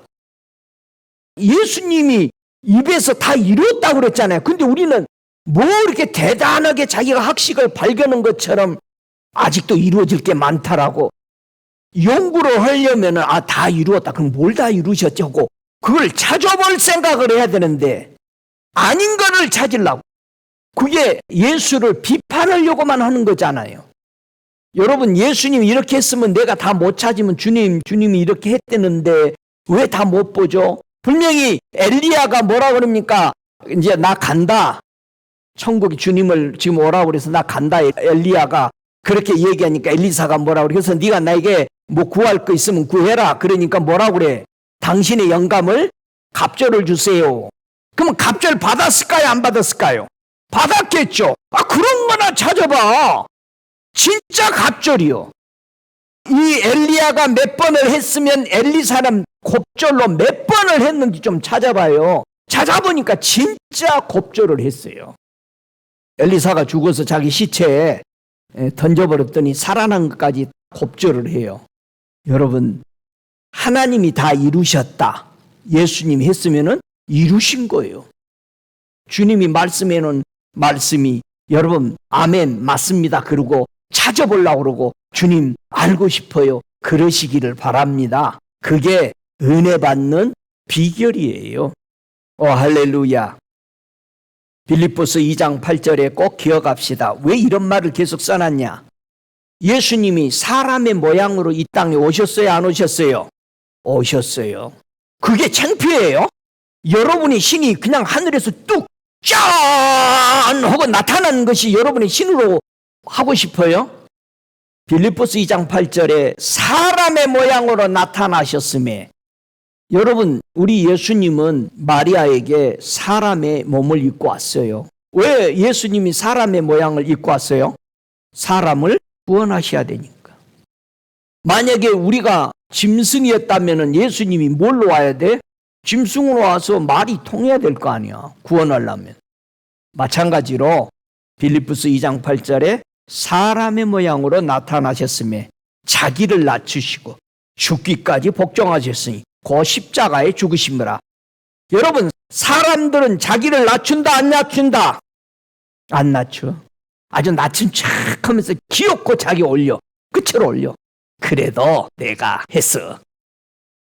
예수님이 입에서 다 이루었다고 그랬잖아요. 근데 우리는 뭐 이렇게 대단하게 자기가 학식을 발견한 것처럼 아직도 이루어질 게 많다라고 연구를 하려면 다 이루었다. 그럼 뭘 다 이루셨지 하고 그걸 찾아볼 생각을 해야 되는데 아닌 거를 찾으려고, 그게 예수를 비판하려고만 하는 거잖아요. 여러분, 예수님이 이렇게 했으면 내가 다 못 찾으면 주님이 이렇게 했대는데 왜 다 못 보죠? 분명히 엘리야가 뭐라 그럽니까? 이제 나 간다. 천국에 주님을 지금 오라고 그래서 나 간다. 엘리야가 그렇게 얘기하니까 엘리사가 뭐라고 그래서 네가 나에게 뭐 구할 거 있으면 구해라. 그러니까 뭐라고 그래? 당신의 영감을 갑절을 주세요. 그러면 갑절 받았을까요? 안 받았을까요? 받았겠죠. 그런 거나 찾아봐. 진짜 갑절이요. 이 엘리야가 몇 번을 했으면 엘리사는 곱절로 몇 번을 했는지 좀 찾아봐요. 찾아보니까 진짜 곱절을 했어요. 엘리사가 죽어서 자기 시체에 던져버렸더니 살아난 것까지 곱절을 해요. 여러분, 하나님이 다 이루셨다. 예수님이 했으면은 이루신 거예요. 주님이 말씀해놓은 말씀이 여러분 아멘 맞습니다. 그러고 찾아보려고 그러고 주님 알고 싶어요. 그러시기를 바랍니다. 그게 은혜 받는 비결이에요. 할렐루야. 빌립보서 2장 8절에 꼭 기억합시다. 왜 이런 말을 계속 써놨냐? 예수님이 사람의 모양으로 이 땅에 오셨어요? 안 오셨어요? 오셨어요. 그게 창피해요? 여러분이 신이 그냥 하늘에서 뚝 짠! 하고 나타나는 것이 여러분의 신으로 하고 싶어요? 빌립보서 2장 8절에 사람의 모양으로 나타나셨음에, 여러분, 우리 예수님은 마리아에게 사람의 몸을 입고 왔어요. 왜 예수님이 사람의 모양을 입고 왔어요? 사람을 구원하셔야 되니까. 만약에 우리가 짐승이었다면 예수님이 뭘로 와야 돼? 짐승으로 와서 말이 통해야 될 거 아니야, 구원하려면. 마찬가지로 빌립보서 2장 8절에 사람의 모양으로 나타나셨음에 자기를 낮추시고 죽기까지 복종하셨으니 그 십자가에 죽으심이라. 여러분, 사람들은 자기를 낮춘다 안 낮춘다? 안 낮춰. 아주 낮춘 척 하면서 귀엽고 자기 올려, 끝으로 올려. 그래도 내가 했어.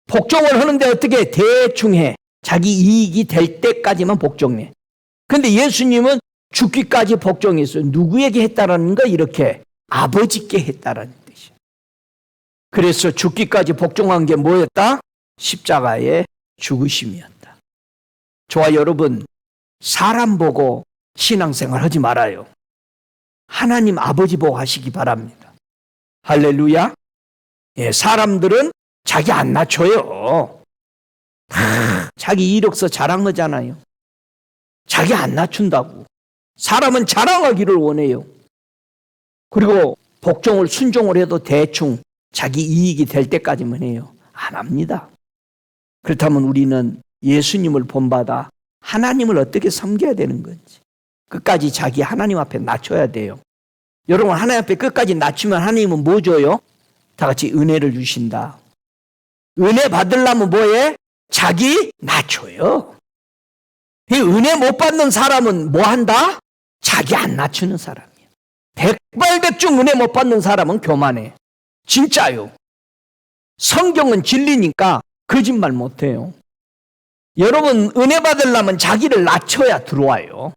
복종을 하는데 어떻게? 대충 해. 자기 이익이 될 때까지만 복종해. 근데 예수님은 죽기까지 복종했어요. 누구에게 했다라는 거? 이렇게 아버지께 했다라는 뜻이에요. 그래서 죽기까지 복종한 게 뭐였다? 십자가의 죽으심이었다. 저와 여러분, 사람 보고 신앙생활 하지 말아요. 하나님 아버지 보고 하시기 바랍니다. 할렐루야. 예, 사람들은 자기 안 낮춰요. 자기 이력서 자랑하잖아요. 자기 안 낮춘다고. 사람은 자랑하기를 원해요. 그리고 복종을 순종을 해도 대충 자기 이익이 될 때까지만 해요. 안 합니다. 그렇다면 우리는 예수님을 본받아 하나님을 어떻게 섬겨야 되는 건지 끝까지 자기 하나님 앞에 낮춰야 돼요. 여러분, 하나님 앞에 끝까지 낮추면 하나님은 뭐 줘요? 다 같이 은혜를 주신다. 은혜 받으려면 뭐해? 자기 낮춰요. 이 은혜 못 받는 사람은 뭐 한다? 자기 안 낮추는 사람이에요. 백발백중 은혜 못 받는 사람은 교만해. 진짜요. 성경은 진리니까 거짓말 못해요. 여러분, 은혜 받으려면 자기를 낮춰야 들어와요.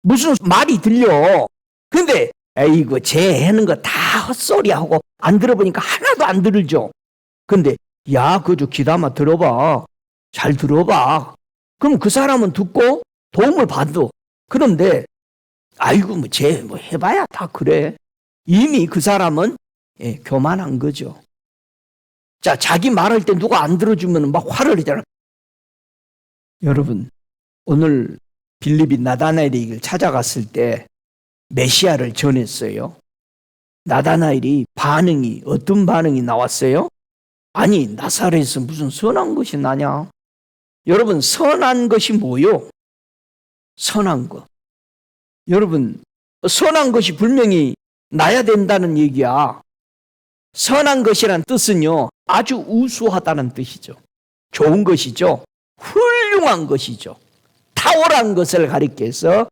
무슨 말이 들려. 근데 에이구, 쟤 하는 거 다 헛소리하고 안 들어보니까 하나도 안 들죠. 근데 야, 그저 귀담아 들어봐. 잘 들어봐. 그럼 그 사람은 듣고 도움을 받아. 그런데 아이고, 뭐 쟤 뭐 해봐야 다 그래. 이미 그 사람은 교만한 거죠. 자, 자기 말할 때 누가 안 들어주면 막 화를 내잖아. 여러분, 오늘 빌립이 나다나엘에게 찾아갔을 때 메시아를 전했어요. 나다나엘이 어떤 반응이 나왔어요? 아니, 나사렛에서 무슨 선한 것이 나냐? 여러분, 선한 것이 뭐요? 선한 것. 여러분, 선한 것이 분명히 나야 된다는 얘기야. 선한 것이란 뜻은요, 아주 우수하다는 뜻이죠. 좋은 것이죠. 훌륭한 것이죠. 탁월한 것을 가리켜서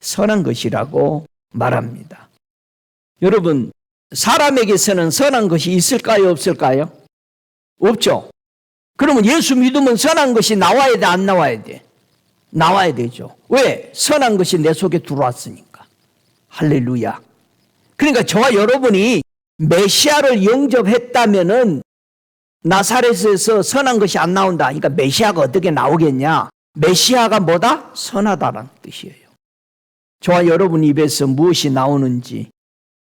선한 것이라고 말합니다. 여러분, 사람에게서는 선한 것이 있을까요, 없을까요? 없죠. 그러면 예수 믿으면 선한 것이 나와야 돼, 안 나와야 돼? 나와야 되죠. 왜? 선한 것이 내 속에 들어왔으니까. 할렐루야. 그러니까 저와 여러분이 메시아를 영접했다면은 나사렛에서 선한 것이 안 나온다. 그러니까 메시아가 어떻게 나오겠냐? 메시아가 뭐다? 선하다라는 뜻이에요. 저와 여러분 입에서 무엇이 나오는지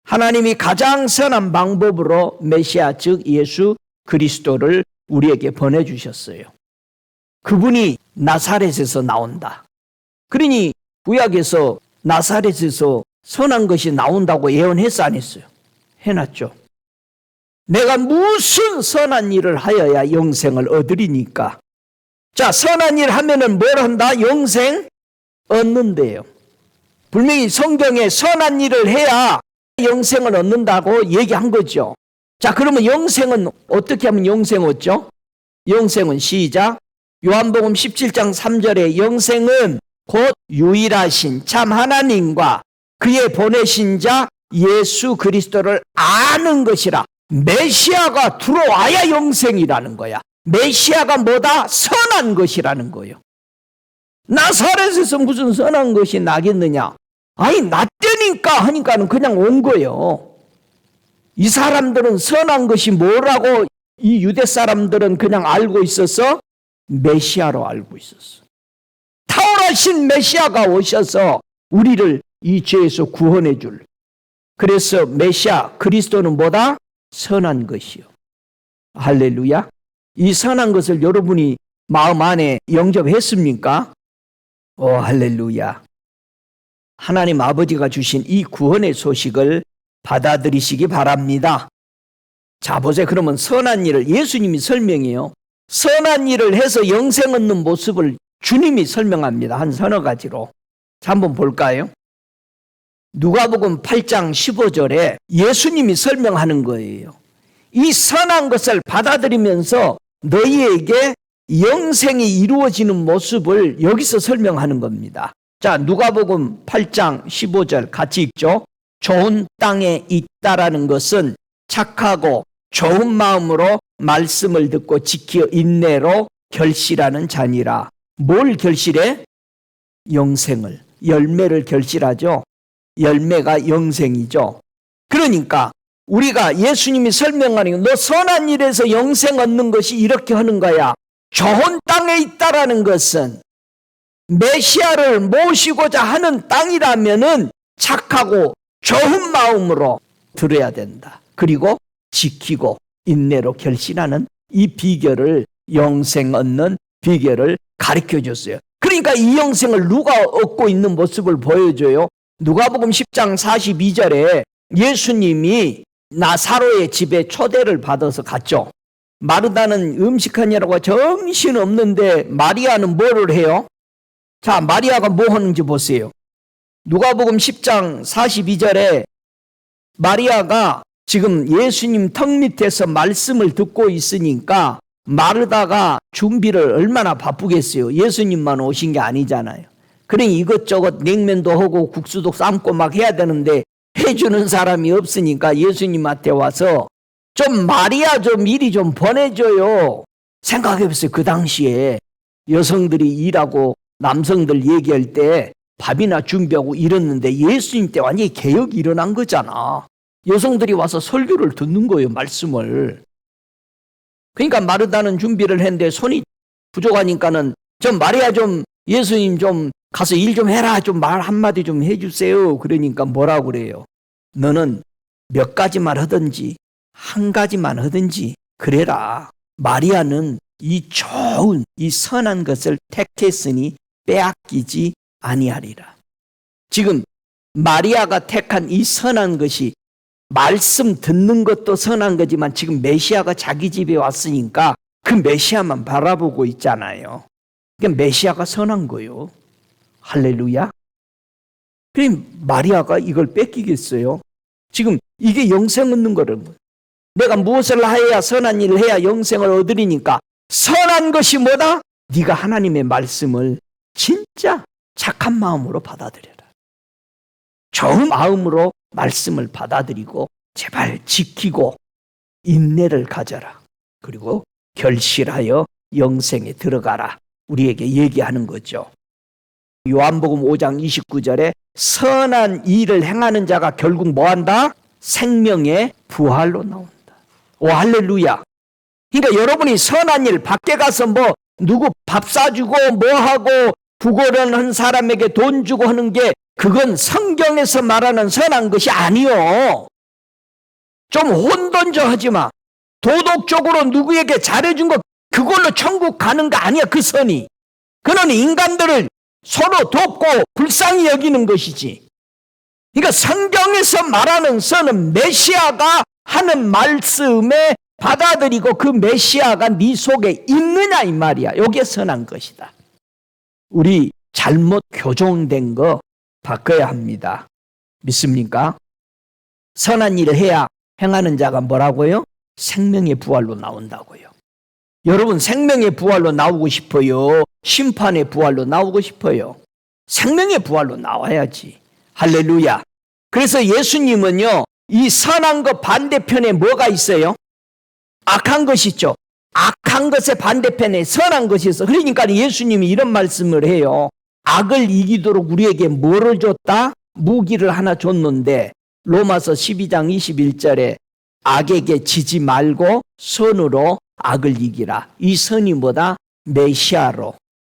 하나님이 가장 선한 방법으로 메시아 즉 예수 그리스도를 우리에게 보내주셨어요. 그분이 나사렛에서 나온다. 그러니 구약에서 나사렛에서 선한 것이 나온다고 예언했어, 안 했어요? 해놨죠. 내가 무슨 선한 일을 하여야 영생을 얻으리니까. 자, 선한 일 하면은 뭘 한다? 영생 얻는데요. 분명히 성경에 선한 일을 해야 영생을 얻는다고 얘기한 거죠. 자, 그러면 영생은 어떻게 하면 영생 얻죠? 영생은 시작. 요한복음 17장 3절에 영생은 곧 유일하신 참 하나님과 그의 보내신 자 예수 그리스도를 아는 것이라. 메시아가 들어와야 영생이라는 거야. 메시아가 뭐다? 선한 것이라는 거예요. 나사렛에서 무슨 선한 것이 나겠느냐? 아니, 낫되니까 하니까는 그냥 온 거예요. 이 사람들은 선한 것이 뭐라고 이 유대 사람들은 그냥 알고 있어서 메시아로 알고 있었어. 탁월하신 메시아가 오셔서 우리를 이 죄에서 구원해 줄. 그래서 메시아 그리스도는 뭐다? 선한 것이요. 할렐루야. 이 선한 것을 여러분이 마음 안에 영접했습니까? 오, 할렐루야. 하나님 아버지가 주신 이 구원의 소식을 받아들이시기 바랍니다. 자, 보세요. 그러면 선한 일을 예수님이 설명해요. 선한 일을 해서 영생 얻는 모습을 주님이 설명합니다. 한 서너 가지로. 자, 한번 볼까요? 누가복음 8장 15절에 예수님이 설명하는 거예요. 이 선한 것을 받아들이면서 너희에게 영생이 이루어지는 모습을 여기서 설명하는 겁니다. 자, 누가복음 8장 15절 같이 읽죠. 좋은 땅에 있다라는 것은 착하고 좋은 마음으로 말씀을 듣고 지켜 인내로 결실하는 자니라. 뭘 결실해? 영생을, 열매를 결실하죠. 열매가 영생이죠. 그러니까 우리가 예수님이 설명하는 너 선한 일에서 영생 얻는 것이 이렇게 하는 거야. 좋은 땅에 있다라는 것은 메시아를 모시고자 하는 땅이라면은 착하고 좋은 마음으로 들어야 된다. 그리고 지키고 인내로 결신하는 이 비결을, 영생 얻는 비결을 가르쳐 줬어요. 그러니까 이 영생을 누가 얻고 있는 모습을 보여줘요. 누가복음 10장 42절에 예수님이 나사로의 집에 초대를 받아서 갔죠. 마르다는 음식하느라고 정신없는데 마리아는 뭐를 해요? 자, 마리아가 뭐 하는지 보세요. 누가복음 10장 42절에 마리아가 지금 예수님 턱 밑에서 말씀을 듣고 있으니까 마르다가 준비를 얼마나 바쁘겠어요. 예수님만 오신 게 아니잖아요. 그러니 이것저것 냉면도 하고 국수도 삶고 막 해야 되는데 해주는 사람이 없으니까 예수님한테 와서 좀 마리아 좀 미리 좀 보내줘요. 생각해보세요. 그 당시에 여성들이 일하고 남성들 얘기할 때 밥이나 준비하고 이랬는데 예수님 때 완전히 개혁이 일어난 거잖아. 여성들이 와서 설교를 듣는 거예요. 말씀을. 그러니까 마르다는 준비를 했는데 손이 부족하니까는 좀 마리아 좀 예수님 좀 가서 일 좀 해라. 좀 말 한마디 좀 해주세요. 그러니까 뭐라고 그래요? 너는 몇 가지만 하든지 한 가지만 하든지 그래라. 마리아는 이 좋은 이 선한 것을 택했으니 빼앗기지 아니하리라. 지금 마리아가 택한 이 선한 것이 말씀 듣는 것도 선한 거지만 지금 메시아가 자기 집에 왔으니까 그 메시아만 바라보고 있잖아요. 그러니까 메시아가 선한 거예요. 할렐루야. 그럼 마리아가 이걸 뺏기겠어요? 지금 이게 영생 얻는 거라는 거예요. 내가 무엇을 해야 선한 일을 해야 영생을 얻으리니까 선한 것이 뭐다? 네가 하나님의 말씀을 진짜 착한 마음으로 받아들여라. 좋은 마음으로 말씀을 받아들이고 제발 지키고 인내를 가져라. 그리고 결실하여 영생에 들어가라. 우리에게 얘기하는 거죠. 요한복음 5장 29절에 선한 일을 행하는 자가 결국 뭐한다? 생명의 부활로 나온다. 오, 할렐루야. 그러니까 여러분이 선한 일 밖에 가서 뭐 누구 밥 사주고 뭐하고 부고런한 사람에게 돈 주고 하는 게 그건 성경에서 말하는 선한 것이 아니요. 좀 혼돈져 하지 마. 도덕적으로 누구에게 잘해준 거 그걸로 천국 가는 거 아니야. 그 선이. 그는 인간들을 서로 돕고 불쌍히 여기는 것이지. 그러니까 성경에서 말하는 선은 메시아가 하는 말씀에 받아들이고 그 메시아가 네 속에 있느냐 이 말이야. 이게 선한 것이다. 우리 잘못 교정된 거 바꿔야 합니다. 믿습니까? 선한 일을 해야 행하는 자가 뭐라고요? 생명의 부활로 나온다고요. 여러분 생명의 부활로 나오고 싶어요? 심판의 부활로 나오고 싶어요? 생명의 부활로 나와야지. 할렐루야. 그래서 예수님은요 이 선한 것 반대편에 뭐가 있어요? 악한 것이 있죠. 악한 것의 반대편에 선한 것이 있어. 그러니까 예수님이 이런 말씀을 해요. 악을 이기도록 우리에게 뭐를 줬다? 무기를 하나 줬는데 로마서 12장 21절에 악에게 지지 말고 선으로 악을 이기라. 이 선이 뭐다? 메시아로,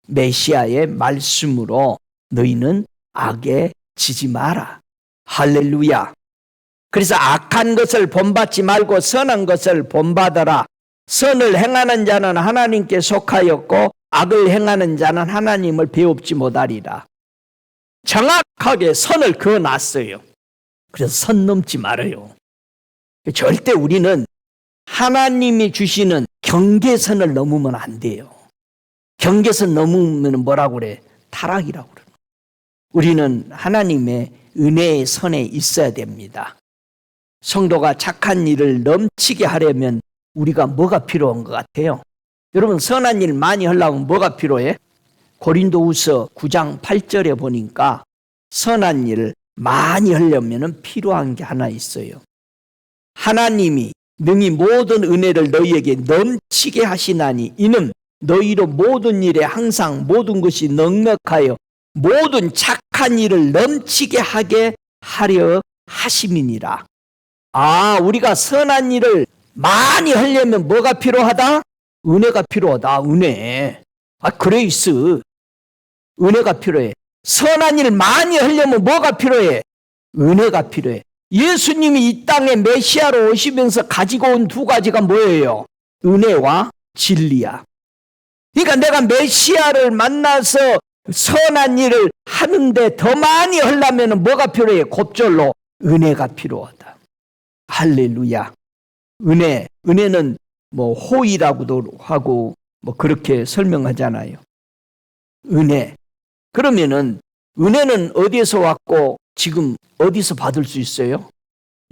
메시아의 말씀으로 너희는 악에 지지 마라. 할렐루야. 그래서 악한 것을 본받지 말고 선한 것을 본받아라. 선을 행하는 자는 하나님께 속하였고 악을 행하는 자는 하나님을 배웁지 못하리라. 정확하게 선을 그어놨어요. 그래서 선 넘지 말아요. 절대 우리는 하나님이 주시는 경계선을 넘으면 안 돼요. 경계선 넘으면 뭐라고 그래? 타락이라고 그래요. 우리는 하나님의 은혜의 선에 있어야 됩니다. 성도가 착한 일을 넘치게 하려면 우리가 뭐가 필요한 것 같아요? 여러분, 선한 일 많이 하려면 뭐가 필요해? 고린도후서 9장 8절에 보니까 선한 일을 많이 하려면 필요한 게 하나 있어요. 하나님이 능히 모든 은혜를 너희에게 넘치게 하시나니 이는 너희로 모든 일에 항상 모든 것이 넉넉하여 모든 착한 일을 넘치게 하게 하려 하심이니라. 우리가 선한 일을 많이 하려면 뭐가 필요하다? 은혜가 필요하다. 은혜. 그레이스. 은혜가 필요해. 선한 일 많이 하려면 뭐가 필요해? 은혜가 필요해. 예수님이 이 땅에 메시아로 오시면서 가지고 온 두 가지가 뭐예요? 은혜와 진리야. 그러니까 내가 메시아를 만나서 선한 일을 하는데 더 많이 하려면 뭐가 필요해? 곧절로 은혜가 필요하다. 할렐루야. 은혜는 뭐 호의라고도 하고 뭐 그렇게 설명하잖아요. 은혜. 그러면은 은혜는 어디에서 왔고 지금 어디서 받을 수 있어요?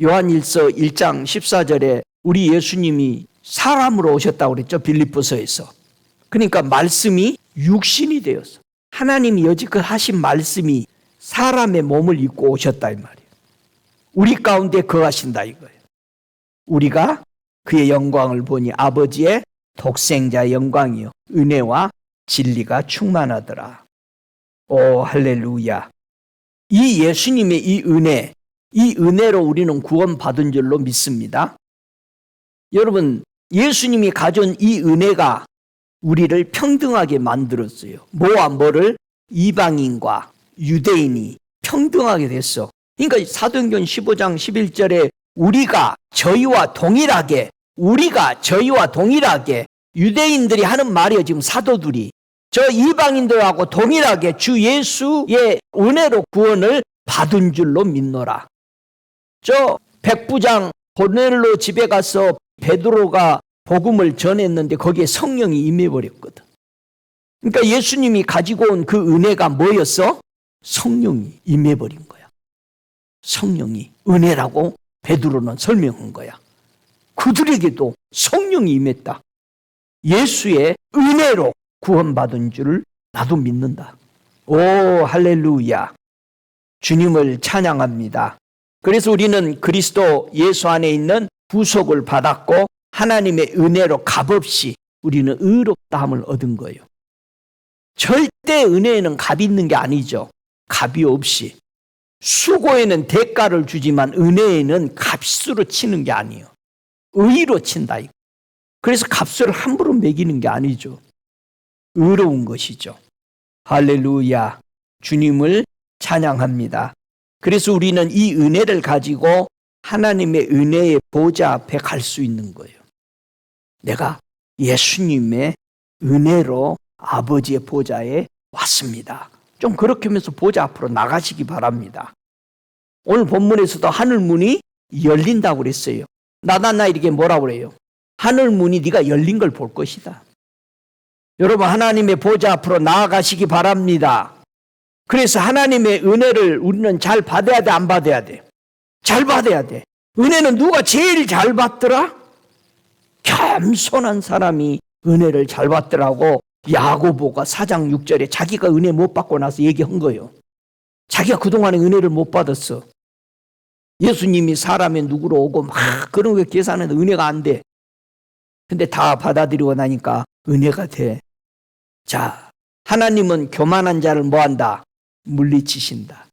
요한일서 1장 14절에 우리 예수님이 사람으로 오셨다고 그랬죠. 빌립보서에서. 그러니까 말씀이 육신이 되었어. 하나님이 여지껏 하신 말씀이 사람의 몸을 입고 오셨다 이 말이에요. 우리 가운데 거하신다 이거예요. 우리가 그의 영광을 보니 아버지의 독생자 영광이요 은혜와 진리가 충만하더라. 오 할렐루야. 이 예수님의 이 은혜로 우리는 구원받은 줄로 믿습니다. 여러분, 예수님이 가져온 이 은혜가 우리를 평등하게 만들었어요. 뭐와 뭐를? 이방인과 유대인이 평등하게 됐어. 그러니까 사도행전 15장 11절에 우리가 저희와 동일하게 유대인들이 하는 말이에요. 지금 사도들이 저 이방인들하고 동일하게 주 예수의 은혜로 구원을 받은 줄로 믿노라. 저 백부장 고넬로 집에 가서 베드로가 복음을 전했는데 거기에 성령이 임해버렸거든. 그러니까 예수님이 가지고 온 그 은혜가 뭐였어? 성령이 임해버린 거야. 성령이 은혜라고 베드로는 설명한 거야. 그들에게도 성령이 임했다. 예수의 은혜로 구원받은 줄을 나도 믿는다. 오 할렐루야. 주님을 찬양합니다. 그래서 우리는 그리스도 예수 안에 있는 구속을 받았고 하나님의 은혜로 값없이 우리는 의롭다함을 얻은 거예요. 절대 은혜에는 값이 있는 게 아니죠. 값이 없이. 수고에는 대가를 주지만 은혜에는 값으로 치는 게 아니에요. 의로 친다. 그래서 값을 함부로 매기는 게 아니죠. 의로운 것이죠. 할렐루야. 주님을 찬양합니다. 그래서 우리는 이 은혜를 가지고 하나님의 은혜의 보좌 앞에 갈 수 있는 거예요. 내가 예수님의 은혜로 아버지의 보좌에 왔습니다. 좀 그렇게 하면서 보좌 앞으로 나가시기 바랍니다. 오늘 본문에서도 하늘문이 열린다고 그랬어요. 나다나 이렇게 뭐라고 그래요? 하늘문이 네가 열린 걸 볼 것이다. 여러분 하나님의 보좌 앞으로 나아가시기 바랍니다. 그래서 하나님의 은혜를 우리는 잘 받아야 돼, 안 받아야 돼? 잘 받아야 돼. 은혜는 누가 제일 잘 받더라? 겸손한 사람이 은혜를 잘 받더라고. 야고보가 4장 6절에 자기가 은혜 못 받고 나서 얘기한 거예요. 자기가 그동안에 은혜를 못 받았어. 예수님이 사람의 누구로 오고 막 그런 거 계산해도 은혜가 안 돼. 근데 다 받아들이고 나니까 은혜가 돼. 자, 하나님은 교만한 자를 뭐한다? 물리치신다.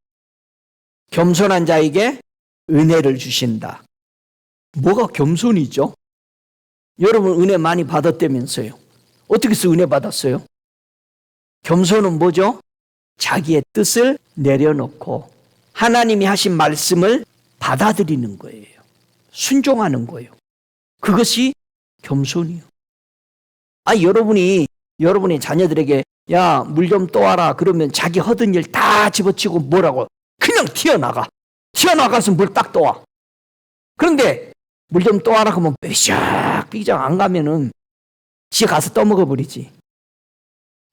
겸손한 자에게 은혜를 주신다. 뭐가 겸손이죠? 여러분 은혜 많이 받았다면서요. 어떻게 해서 은혜 받았어요? 겸손은 뭐죠? 자기의 뜻을 내려놓고 하나님이 하신 말씀을 받아들이는 거예요. 순종하는 거예요. 그것이 겸손이요. 여러분이 자녀들에게 야, 물 좀 떠와라 그러면 자기 허든 일 다 집어치고 뭐라고? 그냥 튀어나가서 물 딱 떠와. 그런데 물 좀 떠와라 그러면 삐작 안 가면은 지 가서 떠먹어 버리지.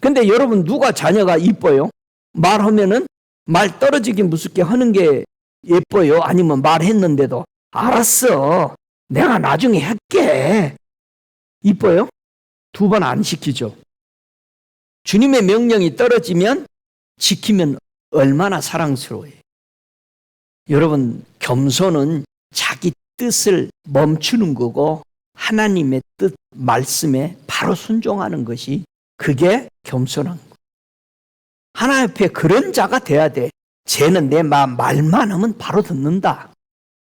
근데 여러분 누가 자녀가 이뻐요? 말하면은 말 떨어지기 무섭게 하는 게 예뻐요? 아니면 말했는데도 알았어, 내가 나중에 할게, 이뻐요? 두 번 안 시키죠. 주님의 명령이 떨어지면 지키면 얼마나 사랑스러워요. 여러분, 겸손은 자기 뜻을 멈추는 거고 하나님의 뜻, 말씀에 바로 순종하는 것이 그게 겸손한 거. 하나님 앞에 그런 자가 돼야 돼. 쟤는 내 말만 하면 바로 듣는다.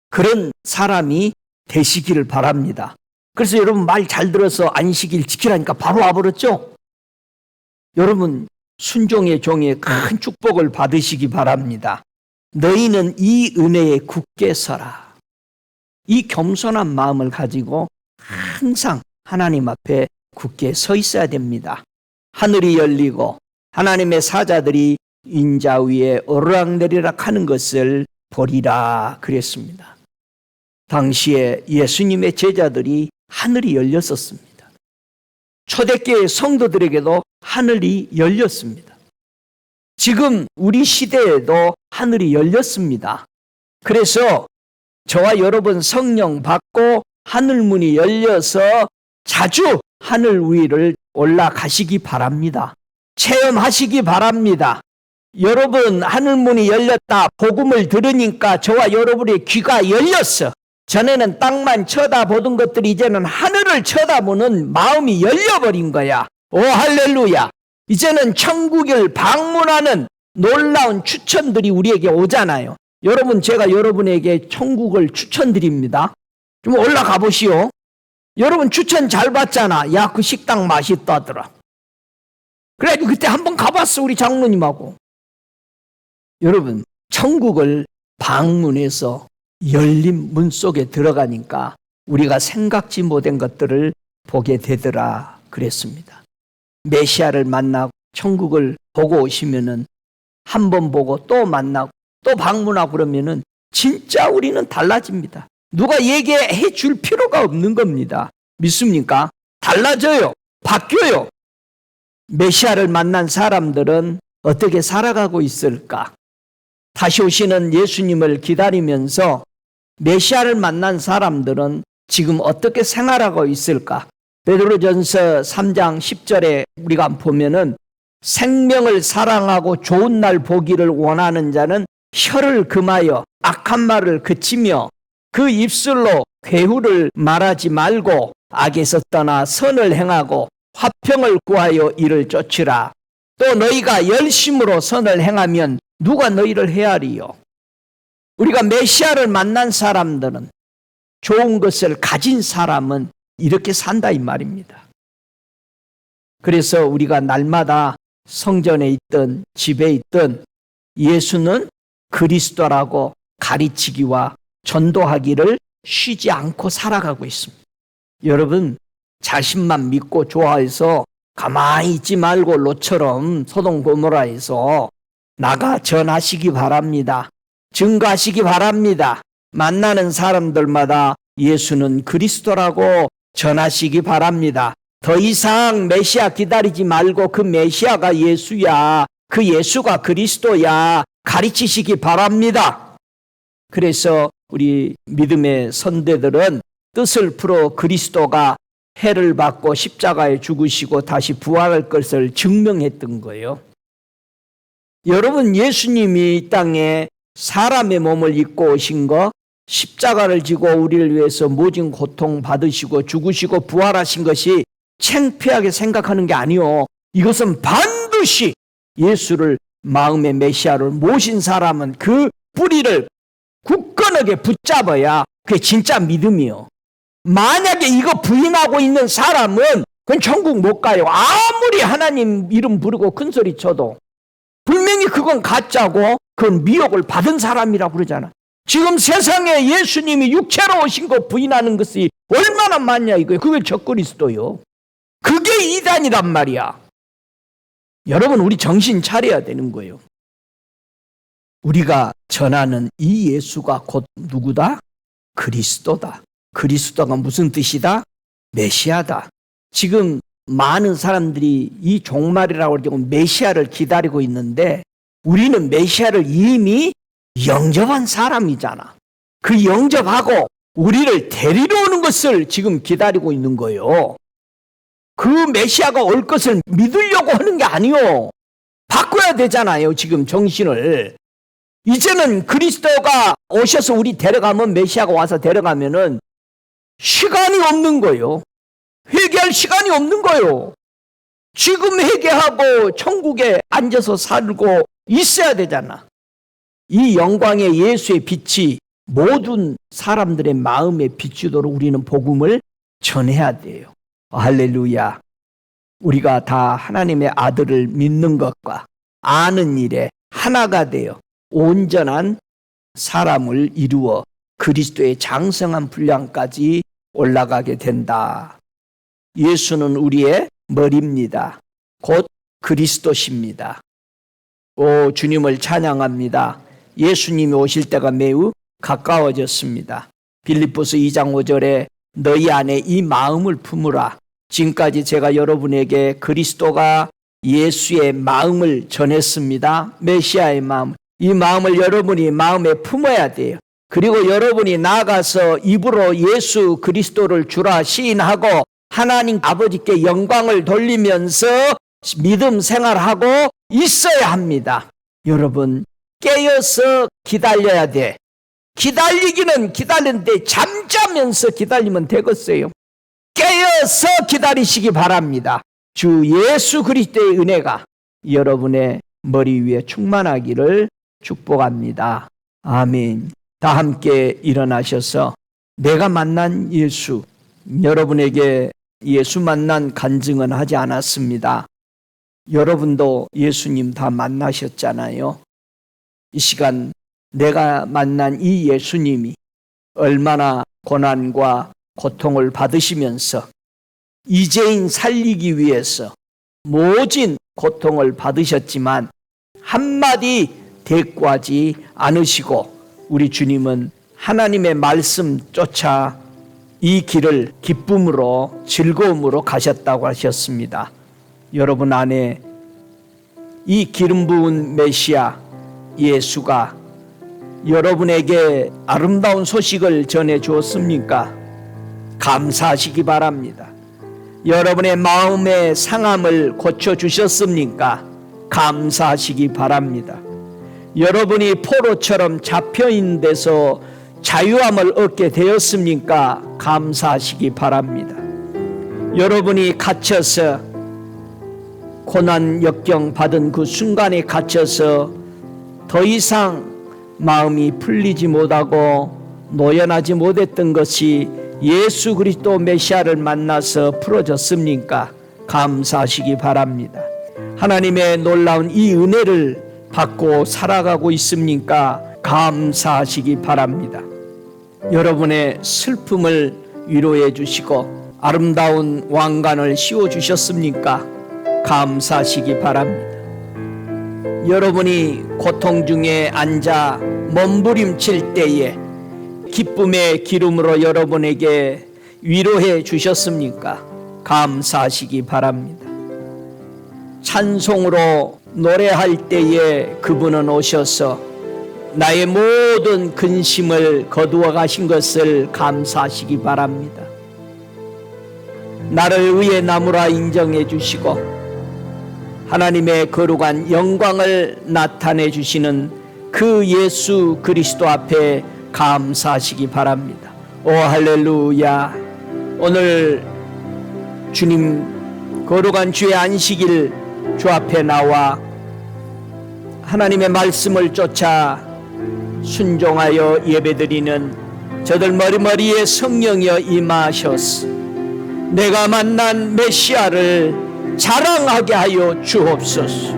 그런 사람이 되시기를 바랍니다. 그래서 여러분 말 잘 들어서 안식일 지키라니까 바로 와버렸죠? 여러분 순종의 종의 큰 축복을 받으시기 바랍니다. 너희는 이 은혜에 굳게 서라. 이 겸손한 마음을 가지고 항상 하나님 앞에 굳게 서 있어야 됩니다. 하늘이 열리고 하나님의 사자들이 인자 위에 오르락내리락 하는 것을 보리라 그랬습니다. 당시에 예수님의 제자들이 하늘이 열렸었습니다. 초대교회 성도들에게도 하늘이 열렸습니다. 지금 우리 시대에도 하늘이 열렸습니다. 그래서 저와 여러분 성령 받고 하늘문이 열려서 자주 하늘 위를 올라가시기 바랍니다. 체험하시기 바랍니다. 여러분 하늘문이 열렸다 복음을 들으니까 저와 여러분의 귀가 열렸어. 전에는 땅만 쳐다보던 것들이 이제는 하늘을 쳐다보는 마음이 열려버린 거야. 오 할렐루야. 이제는 천국을 방문하는 놀라운 추천들이 우리에게 오잖아요. 여러분 제가 여러분에게 천국을 추천드립니다. 좀 올라가 보시오. 여러분 추천 잘 받잖아. 야, 그 식당 맛있다더라. 그래가지고 그때 한번 가봤어 우리 장로님하고. 여러분 천국을 방문해서 열린 문 속에 들어가니까 우리가 생각지 못한 것들을 보게 되더라 그랬습니다. 메시아를 만나고 천국을 보고 오시면은 한 번 보고 또 만나고 또 방문하고 그러면은 진짜 우리는 달라집니다. 누가 얘기해 줄 필요가 없는 겁니다. 믿습니까? 달라져요. 바뀌어요. 메시아를 만난 사람들은 어떻게 살아가고 있을까? 다시 오시는 예수님을 기다리면서 메시아를 만난 사람들은 지금 어떻게 생활하고 있을까? 베드로전서 3장 10절에 우리가 보면은 생명을 사랑하고 좋은 날 보기를 원하는 자는 혀를 금하여 악한 말을 그치며 그 입술로 괴후를 말하지 말고 악에서 떠나 선을 행하고 화평을 구하여 이를 쫓으라. 또 너희가 열심으로 선을 행하면 누가 너희를 헤아리요? 우리가 메시아를 만난 사람들은, 좋은 것을 가진 사람은 이렇게 산다 이 말입니다. 그래서 우리가 날마다 성전에 있든 집에 있든 예수는 그리스도라고 가르치기와 전도하기를 쉬지 않고 살아가고 있습니다. 여러분 자신만 믿고 좋아해서 가만히 있지 말고 롯처럼 소돔 고모라에서 나가 전하시기 바랍니다. 증거하시기 바랍니다. 만나는 사람들마다 예수는 그리스도라고 전하시기 바랍니다. 더 이상 메시아 기다리지 말고 그 메시아가 예수야, 그 예수가 그리스도야 가르치시기 바랍니다. 그래서 우리 믿음의 선대들은 뜻을 풀어 그리스도가 해를 받고 십자가에 죽으시고 다시 부활할 것을 증명했던 거예요. 여러분 예수님이 이 땅에 사람의 몸을 입고 오신 거 십자가를 지고 우리를 위해서 모진 고통 받으시고 죽으시고 부활하신 것이 창피하게 생각하는 게 아니요. 이것은 반드시 예수를 마음의 메시아를 모신 사람은 그 뿌리를 굳건하게 붙잡아야 그게 진짜 믿음이요. 만약에 이거 부인하고 있는 사람은 그건 천국 못 가요. 아무리 하나님 이름 부르고 큰소리 쳐도 분명히 그건 가짜고 그건 미혹을 받은 사람이라고 그러잖아. 지금 세상에 예수님이 육체로 오신 거 부인하는 것이 얼마나 많냐 이거예요. 그게 적그리스도요. 그게 이단이란 말이야. 여러분, 우리 정신 차려야 되는 거예요. 우리가 전하는 이 예수가 곧 누구다? 그리스도다. 그리스도가 무슨 뜻이다? 메시아다. 지금 많은 사람들이 이 종말이라고 그러고 메시아를 기다리고 있는데 우리는 메시아를 이미 영접한 사람이잖아. 그 영접하고 우리를 데리러 오는 것을 지금 기다리고 있는 거예요. 그 메시아가 올 것을 믿으려고 하는 게 아니요. 바꿔야 되잖아요. 지금 정신을. 이제는 그리스도가 오셔서 우리 데려가면, 메시아가 와서 데려가면은 시간이 없는 거예요. 회개할 시간이 없는 거예요. 지금 회개하고 천국에 앉아서 살고 있어야 되잖아. 이 영광의 예수의 빛이 모든 사람들의 마음에 비추도록 우리는 복음을 전해야 돼요. 할렐루야. 우리가 다 하나님의 아들을 믿는 것과 아는 일에 하나가 되어 온전한 사람을 이루어 그리스도의 장성한 분량까지 올라가게 된다. 예수는 우리의 머리입니다. 곧 그리스도십니다. 오, 주님을 찬양합니다. 예수님이 오실 때가 매우 가까워졌습니다. 빌립보서 2장 5절에 너희 안에 이 마음을 품으라. 지금까지 제가 여러분에게 그리스도가 예수의 마음을 전했습니다. 메시아의 마음. 이 마음을 여러분이 마음에 품어야 돼요. 그리고 여러분이 나아가서 입으로 예수 그리스도를 주라 시인하고 하나님 아버지께 영광을 돌리면서 믿음 생활하고 있어야 합니다. 여러분, 깨어서 기다려야 돼. 기다리기는 기다리는데 잠자면서 기다리면 되겠어요. 깨어서 기다리시기 바랍니다. 주 예수 그리스도의 은혜가 여러분의 머리 위에 충만하기를 축복합니다. 아멘. 다 함께 일어나셔서 내가 만난 예수, 여러분에게 예수 만난 간증은 하지 않았습니다. 여러분도 예수님 다 만나셨잖아요. 이 시간 내가 만난 이 예수님이 얼마나 고난과 고통을 받으시면서 이재인 살리기 위해서 모진 고통을 받으셨지만 한마디 대꾸하지 않으시고 우리 주님은 하나님의 말씀 쫓아 이 길을 기쁨으로 즐거움으로 가셨다고 하셨습니다. 여러분 안에 이 기름 부은 메시아 예수가 여러분에게 아름다운 소식을 전해 주었습니까? 감사하시기 바랍니다. 여러분의 마음의 상함을 고쳐 주셨습니까? 감사하시기 바랍니다. 여러분이 포로처럼 잡혀있는 데서 자유함을 얻게 되었습니까? 감사하시기 바랍니다. 여러분이 갇혀서 고난 역경 받은 그 순간에 갇혀서 더 이상 마음이 풀리지 못하고 노연하지 못했던 것이 예수 그리스도 메시아를 만나서 풀어졌습니까? 감사하시기 바랍니다. 하나님의 놀라운 이 은혜를 받고 살아가고 있습니까? 감사하시기 바랍니다. 여러분의 슬픔을 위로해 주시고 아름다운 왕관을 씌워 주셨습니까? 감사하시기 바랍니다. 여러분이 고통 중에 앉아 몸부림칠 때에 기쁨의 기름으로 여러분에게 위로해 주셨습니까? 감사하시기 바랍니다. 찬송으로 노래할 때에 그분은 오셔서 나의 모든 근심을 거두어 가신 것을 감사하시기 바랍니다. 나를 의의 나무라 인정해 주시고 하나님의 거룩한 영광을 나타내 주시는 그 예수 그리스도 앞에 감사하시기 바랍니다. 오 할렐루야. 오늘 주님 거룩한 주의 안식일 주 앞에 나와 하나님의 말씀을 쫓아 순종하여 예배드리는 저들 머리머리에 성령이여 임하셔서 내가 만난 메시아를 자랑하게 하여 주옵소서.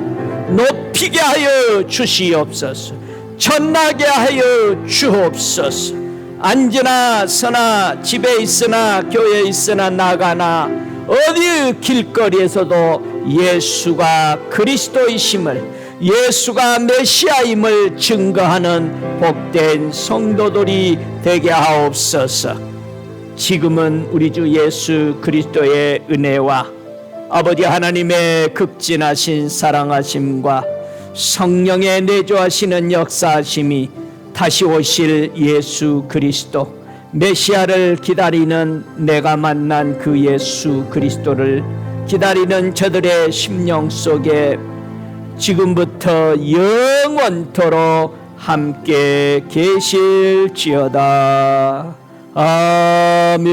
높이게 하여 주시옵소서. 전하게 하여 주옵소서. 앉으나 서나 집에 있으나 교회에 있으나 나가나 어디 길거리에서도 예수가 그리스도이심을, 예수가 메시아임을 증거하는 복된 성도들이 되게 하옵소서. 지금은 우리 주 예수 그리스도의 은혜와 아버지 하나님의 극진하신 사랑하심과 성령의 내주하시는 역사하심이 다시 오실 예수 그리스도 메시아를 기다리는 내가 만난 그 예수 그리스도를 기다리는 저들의 심령 속에 지금부터 영원토록 함께 계실지어다. 아멘.